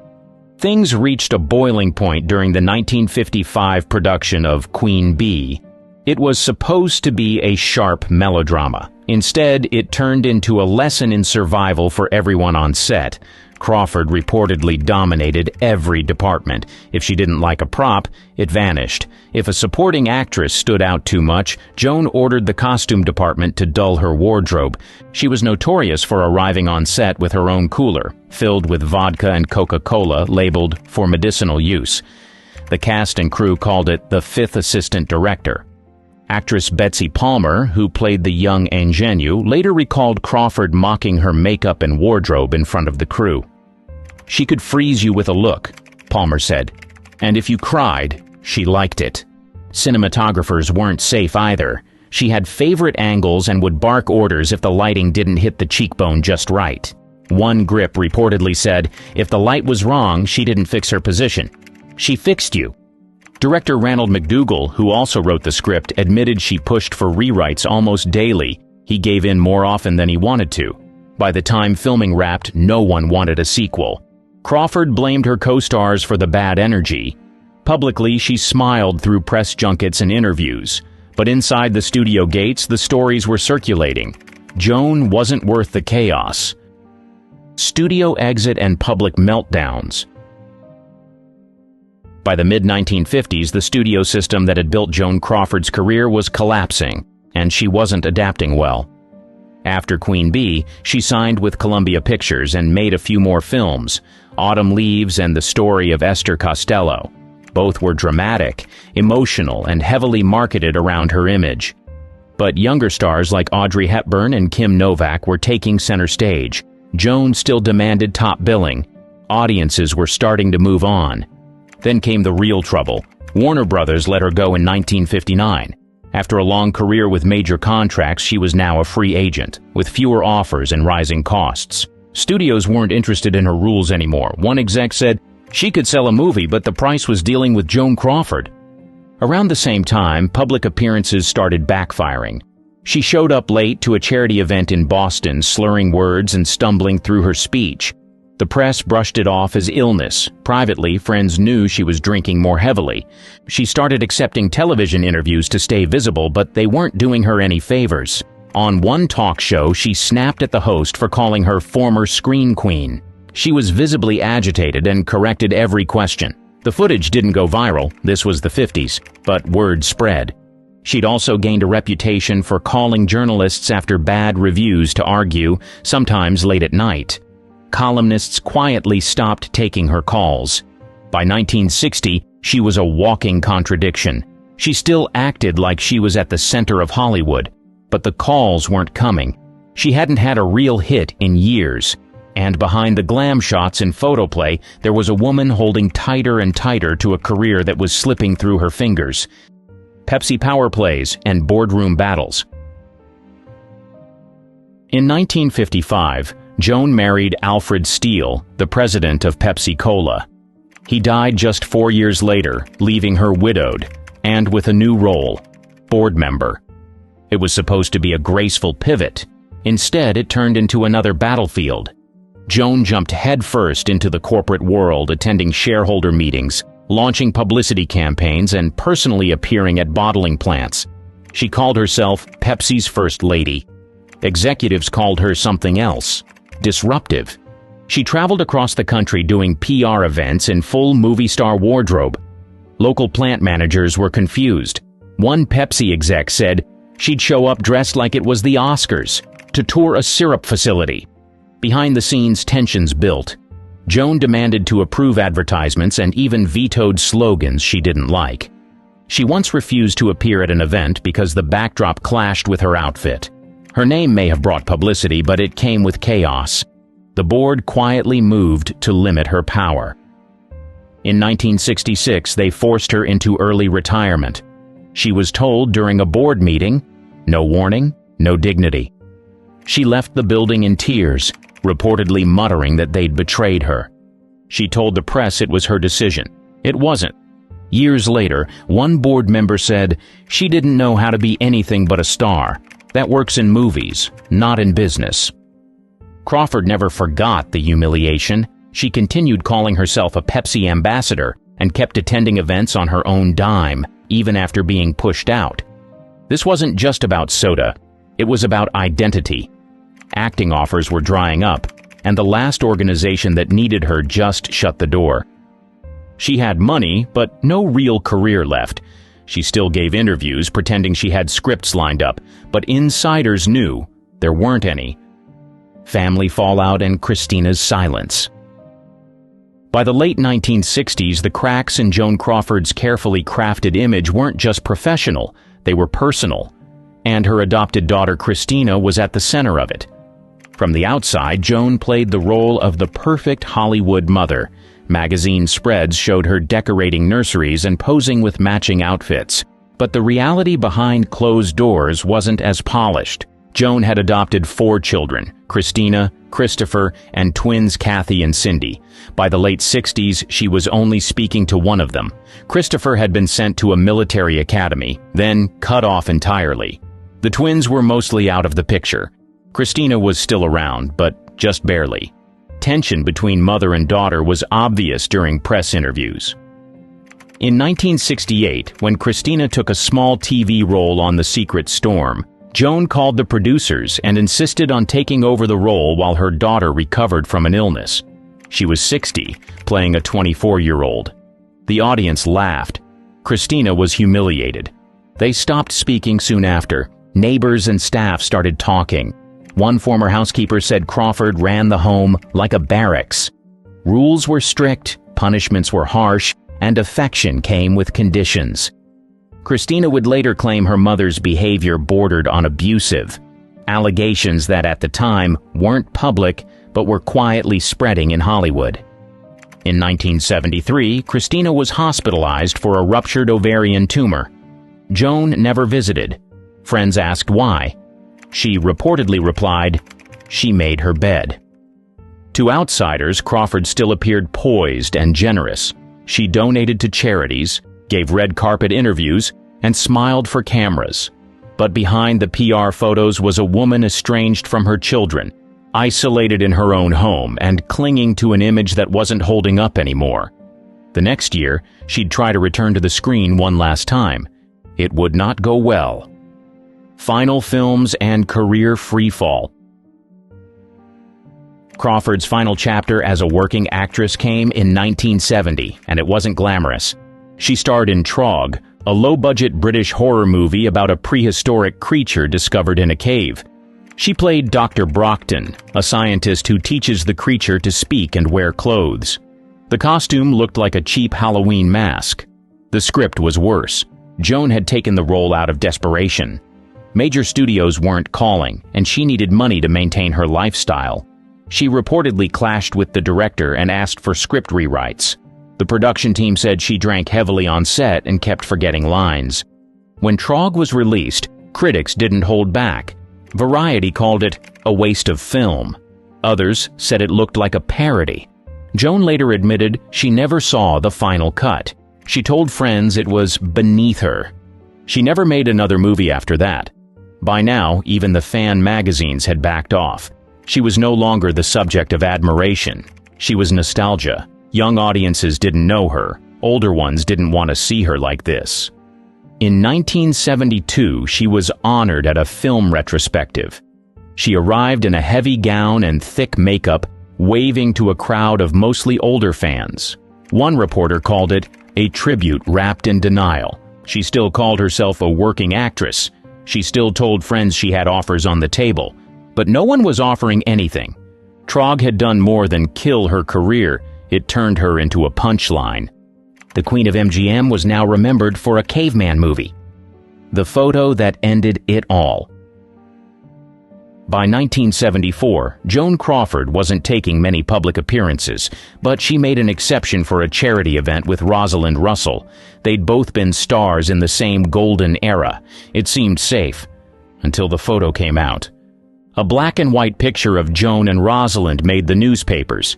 [SPEAKER 1] Things reached a boiling point during the 1955 production of Queen Bee. It was supposed to be a sharp melodrama. Instead, it turned into a lesson in survival for everyone on set. Crawford reportedly dominated every department. If she didn't like a prop, it vanished. If a supporting actress stood out too much, Joan ordered the costume department to dull her wardrobe. She was notorious for arriving on set with her own cooler, filled with vodka and Coca-Cola labeled for medicinal use. The cast and crew called it the fifth assistant director. Actress Betsy Palmer, who played the young ingenue, later recalled Crawford mocking her makeup and wardrobe in front of the crew. "She could freeze you with a look," Palmer said, "and if you cried, she liked it." Cinematographers weren't safe either. She had favorite angles and would bark orders if the lighting didn't hit the cheekbone just right. One grip reportedly said, if the light was wrong, she didn't fix her position. She fixed you. Director Ranald McDougall, who also wrote the script, admitted she pushed for rewrites almost daily. He gave in more often than he wanted to. By the time filming wrapped, no one wanted a sequel. Crawford blamed her co-stars for the bad energy. Publicly, she smiled through press junkets and interviews. But inside the studio gates, the stories were circulating. Joan wasn't worth the chaos. Studio exit and public meltdowns. By the mid-1950s, the studio system that had built Joan Crawford's career was collapsing, and she wasn't adapting well. After Queen Bee, she signed with Columbia Pictures and made a few more films, Autumn Leaves and The Story of Esther Costello. Both were dramatic, emotional, and heavily marketed around her image. But younger stars like Audrey Hepburn and Kim Novak were taking center stage. Joan still demanded top billing. Audiences were starting to move on. Then came the real trouble. Warner Brothers let her go in 1959. After a long career with major contracts, she was now a free agent, with fewer offers and rising costs. Studios weren't interested in her rules anymore. One exec said, She could sell a movie, but the price was dealing with Joan Crawford. Around the same time, public appearances started backfiring. She showed up late to a charity event in Boston, slurring words and stumbling through her speech. The press brushed it off as illness. Privately, friends knew she was drinking more heavily. She started accepting television interviews to stay visible, but they weren't doing her any favors. On one talk show, she snapped at the host for calling her former screen queen. She was visibly agitated and corrected every question. The footage didn't go viral, this was the 50s, but word spread. She'd also gained a reputation for calling journalists after bad reviews to argue, sometimes late at night. Columnists quietly stopped taking her calls. By 1960, she was a walking contradiction. She still acted like she was at the center of Hollywood, but the calls weren't coming. She hadn't had a real hit in years. And behind the glam shots in photoplay, there was a woman holding tighter and tighter to a career that was slipping through her fingers. Pepsi power plays and boardroom battles. In 1955, Joan married Alfred Steele, the president of Pepsi-Cola. He died just 4 years later, leaving her widowed, and with a new role, board member. It was supposed to be a graceful pivot. Instead, it turned into another battlefield. Joan jumped headfirst into the corporate world, attending shareholder meetings, launching publicity campaigns, and personally appearing at bottling plants. She called herself Pepsi's First Lady. Executives called her something else: disruptive. She traveled across the country doing PR events in full movie star wardrobe. Local plant managers were confused. One Pepsi exec said she'd show up dressed like it was the Oscars to tour a syrup facility. Behind the scenes, tensions built. Joan demanded to approve advertisements and even vetoed slogans she didn't like. She once refused to appear at an event because the backdrop clashed with her outfit. Her name may have brought publicity, but it came with chaos. The board quietly moved to limit her power. In 1966, they forced her into early retirement. She was told during a board meeting, no warning, no dignity. She left the building in tears, reportedly muttering that they'd betrayed her. She told the press it was her decision. It wasn't. Years later, one board member said she didn't know how to be anything but a star. That works in movies, not in business. Crawford never forgot the humiliation. She continued calling herself a Pepsi ambassador and kept attending events on her own dime, even after being pushed out. This wasn't just about soda. It was about identity. Acting offers were drying up, and the last organization that needed her just shut the door. She had money, but no real career left. She still gave interviews, pretending she had scripts lined up, but insiders knew there weren't any. Family fallout and Christina's silence. By the late 1960s, the cracks in Joan Crawford's carefully crafted image weren't just professional, they were personal. And her adopted daughter Christina was at the center of it. From the outside, Joan played the role of the perfect Hollywood mother. Magazine spreads showed her decorating nurseries and posing with matching outfits. But the reality behind closed doors wasn't as polished. Joan had adopted 4 children, Christina, Christopher, and twins Kathy and Cindy. By the late 60s, she was only speaking to one of them. Christopher had been sent to a military academy, then cut off entirely. The twins were mostly out of the picture. Christina was still around, but just barely. Tension between mother and daughter was obvious during press interviews. In 1968, when Christina took a small TV role on The Secret Storm, Joan called the producers and insisted on taking over the role while her daughter recovered from an illness. She was 60, playing a 24-year-old. The audience laughed. Christina was humiliated. They stopped speaking soon after. Neighbors and staff started talking. One former housekeeper said Crawford ran the home like a barracks. Rules were strict, punishments were harsh, and affection came with conditions. Christina would later claim her mother's behavior bordered on abusive, allegations that at the time weren't public but were quietly spreading in Hollywood. In 1973, Christina was hospitalized for a ruptured ovarian tumor. Joan never visited. Friends asked why. She reportedly replied, "She made her bed." To outsiders, Crawford still appeared poised and generous. She donated to charities, gave red carpet interviews, and smiled for cameras. But behind the PR photos was a woman estranged from her children, isolated in her own home and clinging to an image that wasn't holding up anymore. The next year, she'd try to return to the screen one last time. It would not go well. Final films and career freefall. Crawford's final chapter as a working actress came in 1970, and it wasn't glamorous. She starred in Trog, a low-budget British horror movie about a prehistoric creature discovered in a cave. She played Dr. Brockton, a scientist who teaches the creature to speak and wear clothes. The costume looked like a cheap Halloween mask. The script was worse. Joan had taken the role out of desperation. Major studios weren't calling, and she needed money to maintain her lifestyle. She reportedly clashed with the director and asked for script rewrites. The production team said she drank heavily on set and kept forgetting lines. When Trog was released, critics didn't hold back. Variety called it a waste of film. Others said it looked like a parody. Joan later admitted she never saw the final cut. She told friends it was beneath her. She never made another movie after that. By now, even the fan magazines had backed off. She was no longer the subject of admiration. She was nostalgia. Young audiences didn't know her. Older ones didn't want to see her like this. In 1972, she was honored at a film retrospective. She arrived in a heavy gown and thick makeup, waving to a crowd of mostly older fans. One reporter called it a tribute wrapped in denial. She still called herself a working actress. She still told friends she had offers on the table. But no one was offering anything. Trog had done more than kill her career. It turned her into a punchline. The Queen of MGM was now remembered for a caveman movie. The photo that ended it all. By 1974, Joan Crawford wasn't taking many public appearances, but she made an exception for a charity event with Rosalind Russell. They'd both been stars in the same golden era. It seemed safe, until the photo came out. A black and white picture of Joan and Rosalind made the newspapers.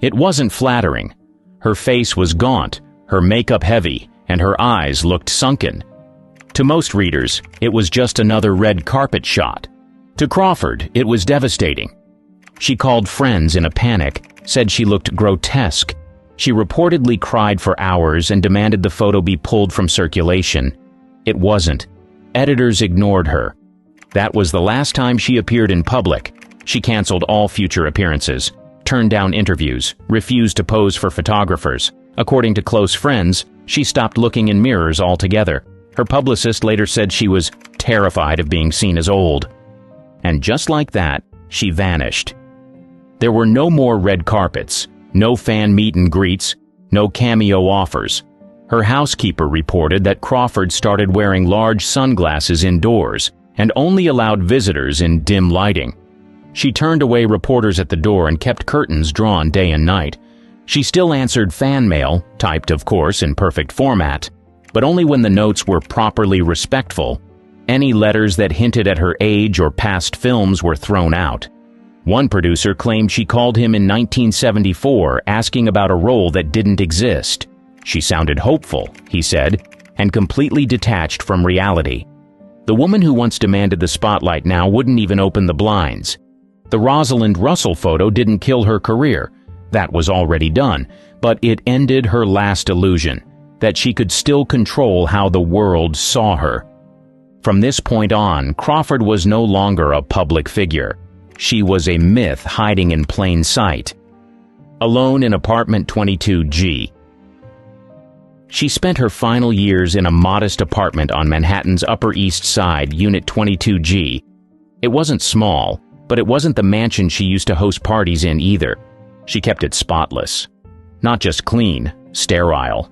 [SPEAKER 1] It wasn't flattering. Her face was gaunt, her makeup heavy, and her eyes looked sunken. To most readers, it was just another red carpet shot. To Crawford, it was devastating. She called friends in a panic, said she looked grotesque. She reportedly cried for hours and demanded the photo be pulled from circulation. It wasn't. Editors ignored her. That was the last time she appeared in public. She canceled all future appearances, turned down interviews, refused to pose for photographers. According to close friends, she stopped looking in mirrors altogether. Her publicist later said she was terrified of being seen as old. And just like that, she vanished. There were no more red carpets, no fan meet and greets, no cameo offers. Her housekeeper reported that Crawford started wearing large sunglasses indoors and only allowed visitors in dim lighting. She turned away reporters at the door and kept curtains drawn day and night. She still answered fan mail, typed of course in perfect format, but only when the notes were properly respectful. Any letters that hinted at her age or past films were thrown out. One producer claimed she called him in 1974 asking about a role that didn't exist. She sounded hopeful, he said, and completely detached from reality. The woman who once demanded the spotlight now wouldn't even open the blinds. The Rosalind Russell photo didn't kill her career. That was already done, but it ended her last illusion, that she could still control how the world saw her. From this point on, Crawford was no longer a public figure. She was a myth hiding in plain sight. Alone in apartment 22G. She spent her final years in a modest apartment on Manhattan's Upper East Side, Unit 22G. It wasn't small, but it wasn't the mansion she used to host parties in either. She kept it spotless. Not just clean, sterile.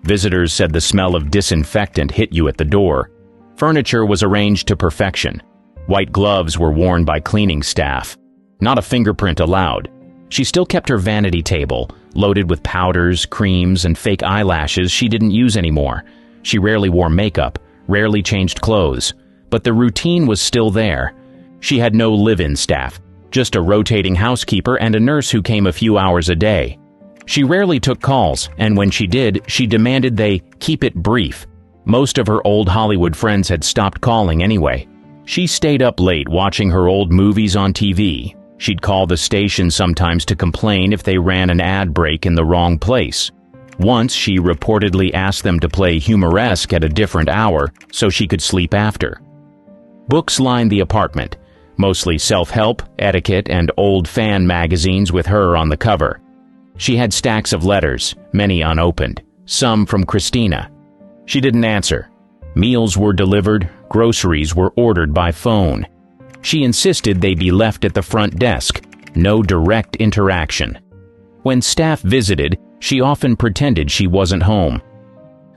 [SPEAKER 1] Visitors said the smell of disinfectant hit you at the door. Furniture was arranged to perfection. White gloves were worn by cleaning staff. Not a fingerprint allowed. She still kept her vanity table, loaded with powders, creams, and fake eyelashes she didn't use anymore. She rarely wore makeup, rarely changed clothes, but the routine was still there. She had no live-in staff. just a rotating housekeeper and a nurse who came a few hours a day. She rarely took calls, and when she did, she demanded they keep it brief. Most of her old Hollywood friends had stopped calling anyway. She stayed up late watching her old movies on TV. She'd call the station sometimes to complain if they ran an ad break in the wrong place. Once she reportedly asked them to play Humoresque at a different hour so she could sleep after. Books lined the apartment, mostly self-help, etiquette, and old fan magazines with her on the cover. She had stacks of letters, many unopened, some from Christina. She didn't answer. Meals were delivered, groceries were ordered by phone. She insisted they be left at the front desk, no direct interaction. When staff visited, she often pretended she wasn't home.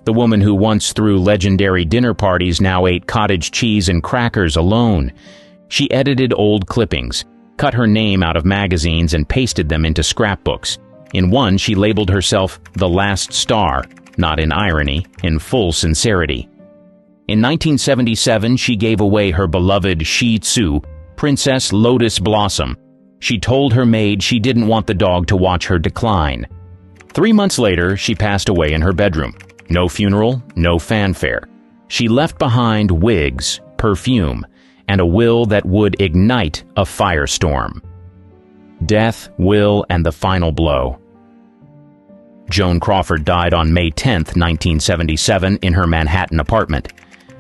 [SPEAKER 1] The woman who once threw legendary dinner parties now ate cottage cheese and crackers alone. She edited old clippings, cut her name out of magazines and pasted them into scrapbooks. In one, she labeled herself the Last Star, not in irony, in full sincerity. In 1977, she gave away her beloved Shih Tzu, Princess Lotus Blossom. She told her maid she didn't want the dog to watch her decline. 3 months later, she passed away in her bedroom. No funeral, no fanfare. She left behind wigs, perfume, and a will that would ignite a firestorm. Death, will, and the final blow. Joan Crawford died on May 10, 1977, in her Manhattan apartment.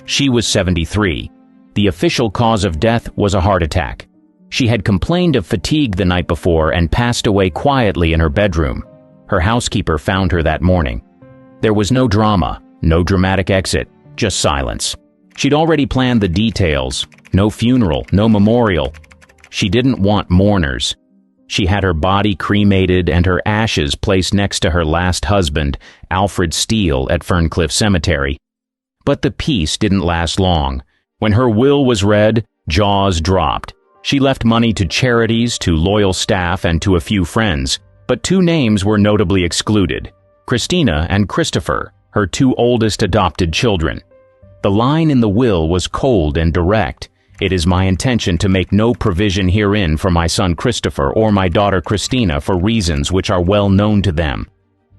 [SPEAKER 1] She was 73. The official cause of death was a heart attack. She had complained of fatigue the night before and passed away quietly in her bedroom. Her housekeeper found her that morning. There was no drama, no dramatic exit, just silence. She'd already planned the details. No funeral, no memorial. She didn't want mourners. She had her body cremated and her ashes placed next to her last husband, Alfred Steele, at Ferncliff Cemetery. But the peace didn't last long. When her will was read, jaws dropped. She left money to charities, to loyal staff, and to a few friends. But 2 names were notably excluded: Christina and Christopher, her 2 oldest adopted children. The line in the will was cold and direct. It is my intention to make no provision herein for my son Christopher or my daughter Christina for reasons which are well known to them.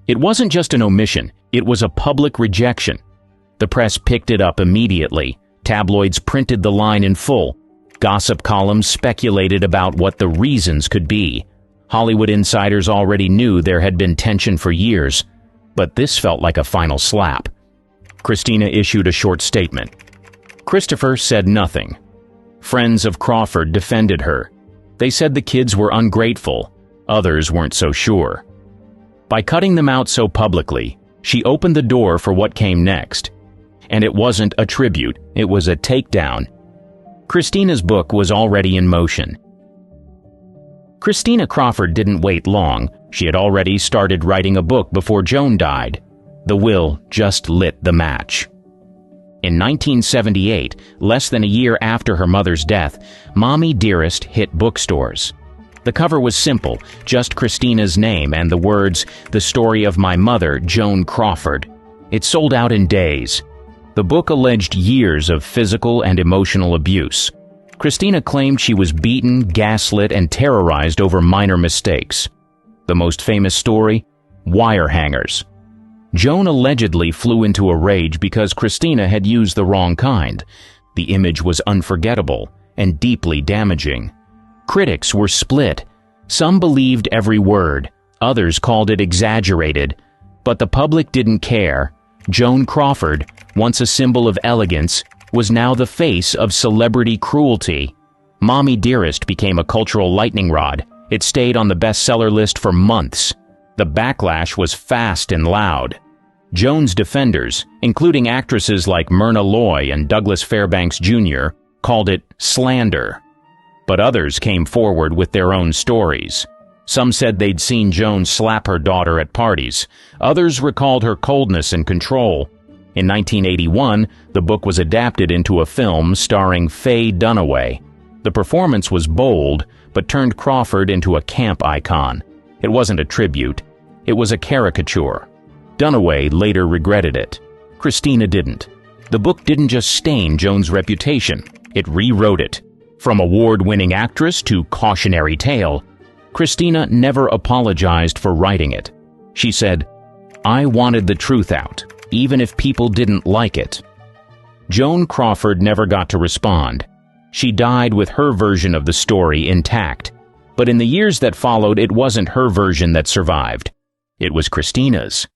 [SPEAKER 1] It wasn't just an omission, it was a public rejection. The press picked it up immediately. Tabloids printed the line in full. Gossip columns speculated about what the reasons could be. Hollywood insiders already knew there had been tension for years, but this felt like a final slap. Christina issued a short statement. Christopher said nothing. Friends of Crawford defended her. They said the kids were ungrateful. Others weren't so sure. By cutting them out so publicly, she opened the door for what came next. And it wasn't a tribute, it was a takedown. Christina's book was already in motion. Christina Crawford didn't wait long. She had already started writing a book before Joan died. The will just lit the match. In 1978, less than a year after her mother's death, Mommy Dearest hit bookstores. The cover was simple, just Christina's name and the words, "The story of my mother, Joan Crawford." It sold out in days. The book alleged years of physical and emotional abuse. Christina claimed she was beaten, gaslit, and terrorized over minor mistakes. The most famous story? Wire hangers. Joan allegedly flew into a rage because Christina had used the wrong kind. The image was unforgettable and deeply damaging. Critics were split. Some believed every word. Others called it exaggerated. But the public didn't care. Joan Crawford, once a symbol of elegance, was now the face of celebrity cruelty. Mommy Dearest became a cultural lightning rod. It stayed on the bestseller list for months. The backlash was fast and loud. Joan's defenders, including actresses like Myrna Loy and Douglas Fairbanks Jr., called it slander. But others came forward with their own stories. Some said they'd seen Joan slap her daughter at parties. Others recalled her coldness and control. In 1981, the book was adapted into a film starring Faye Dunaway. The performance was bold, but turned Crawford into a camp icon. It wasn't a tribute. It was a caricature. Dunaway later regretted it. Christina didn't. The book didn't just stain Joan's reputation. It rewrote it. From award-winning actress to cautionary tale, Christina never apologized for writing it. She said, "I wanted the truth out, even if people didn't like it." Joan Crawford never got to respond. She died with her version of the story intact, but in the years that followed, it wasn't her version that survived. It was Christina's.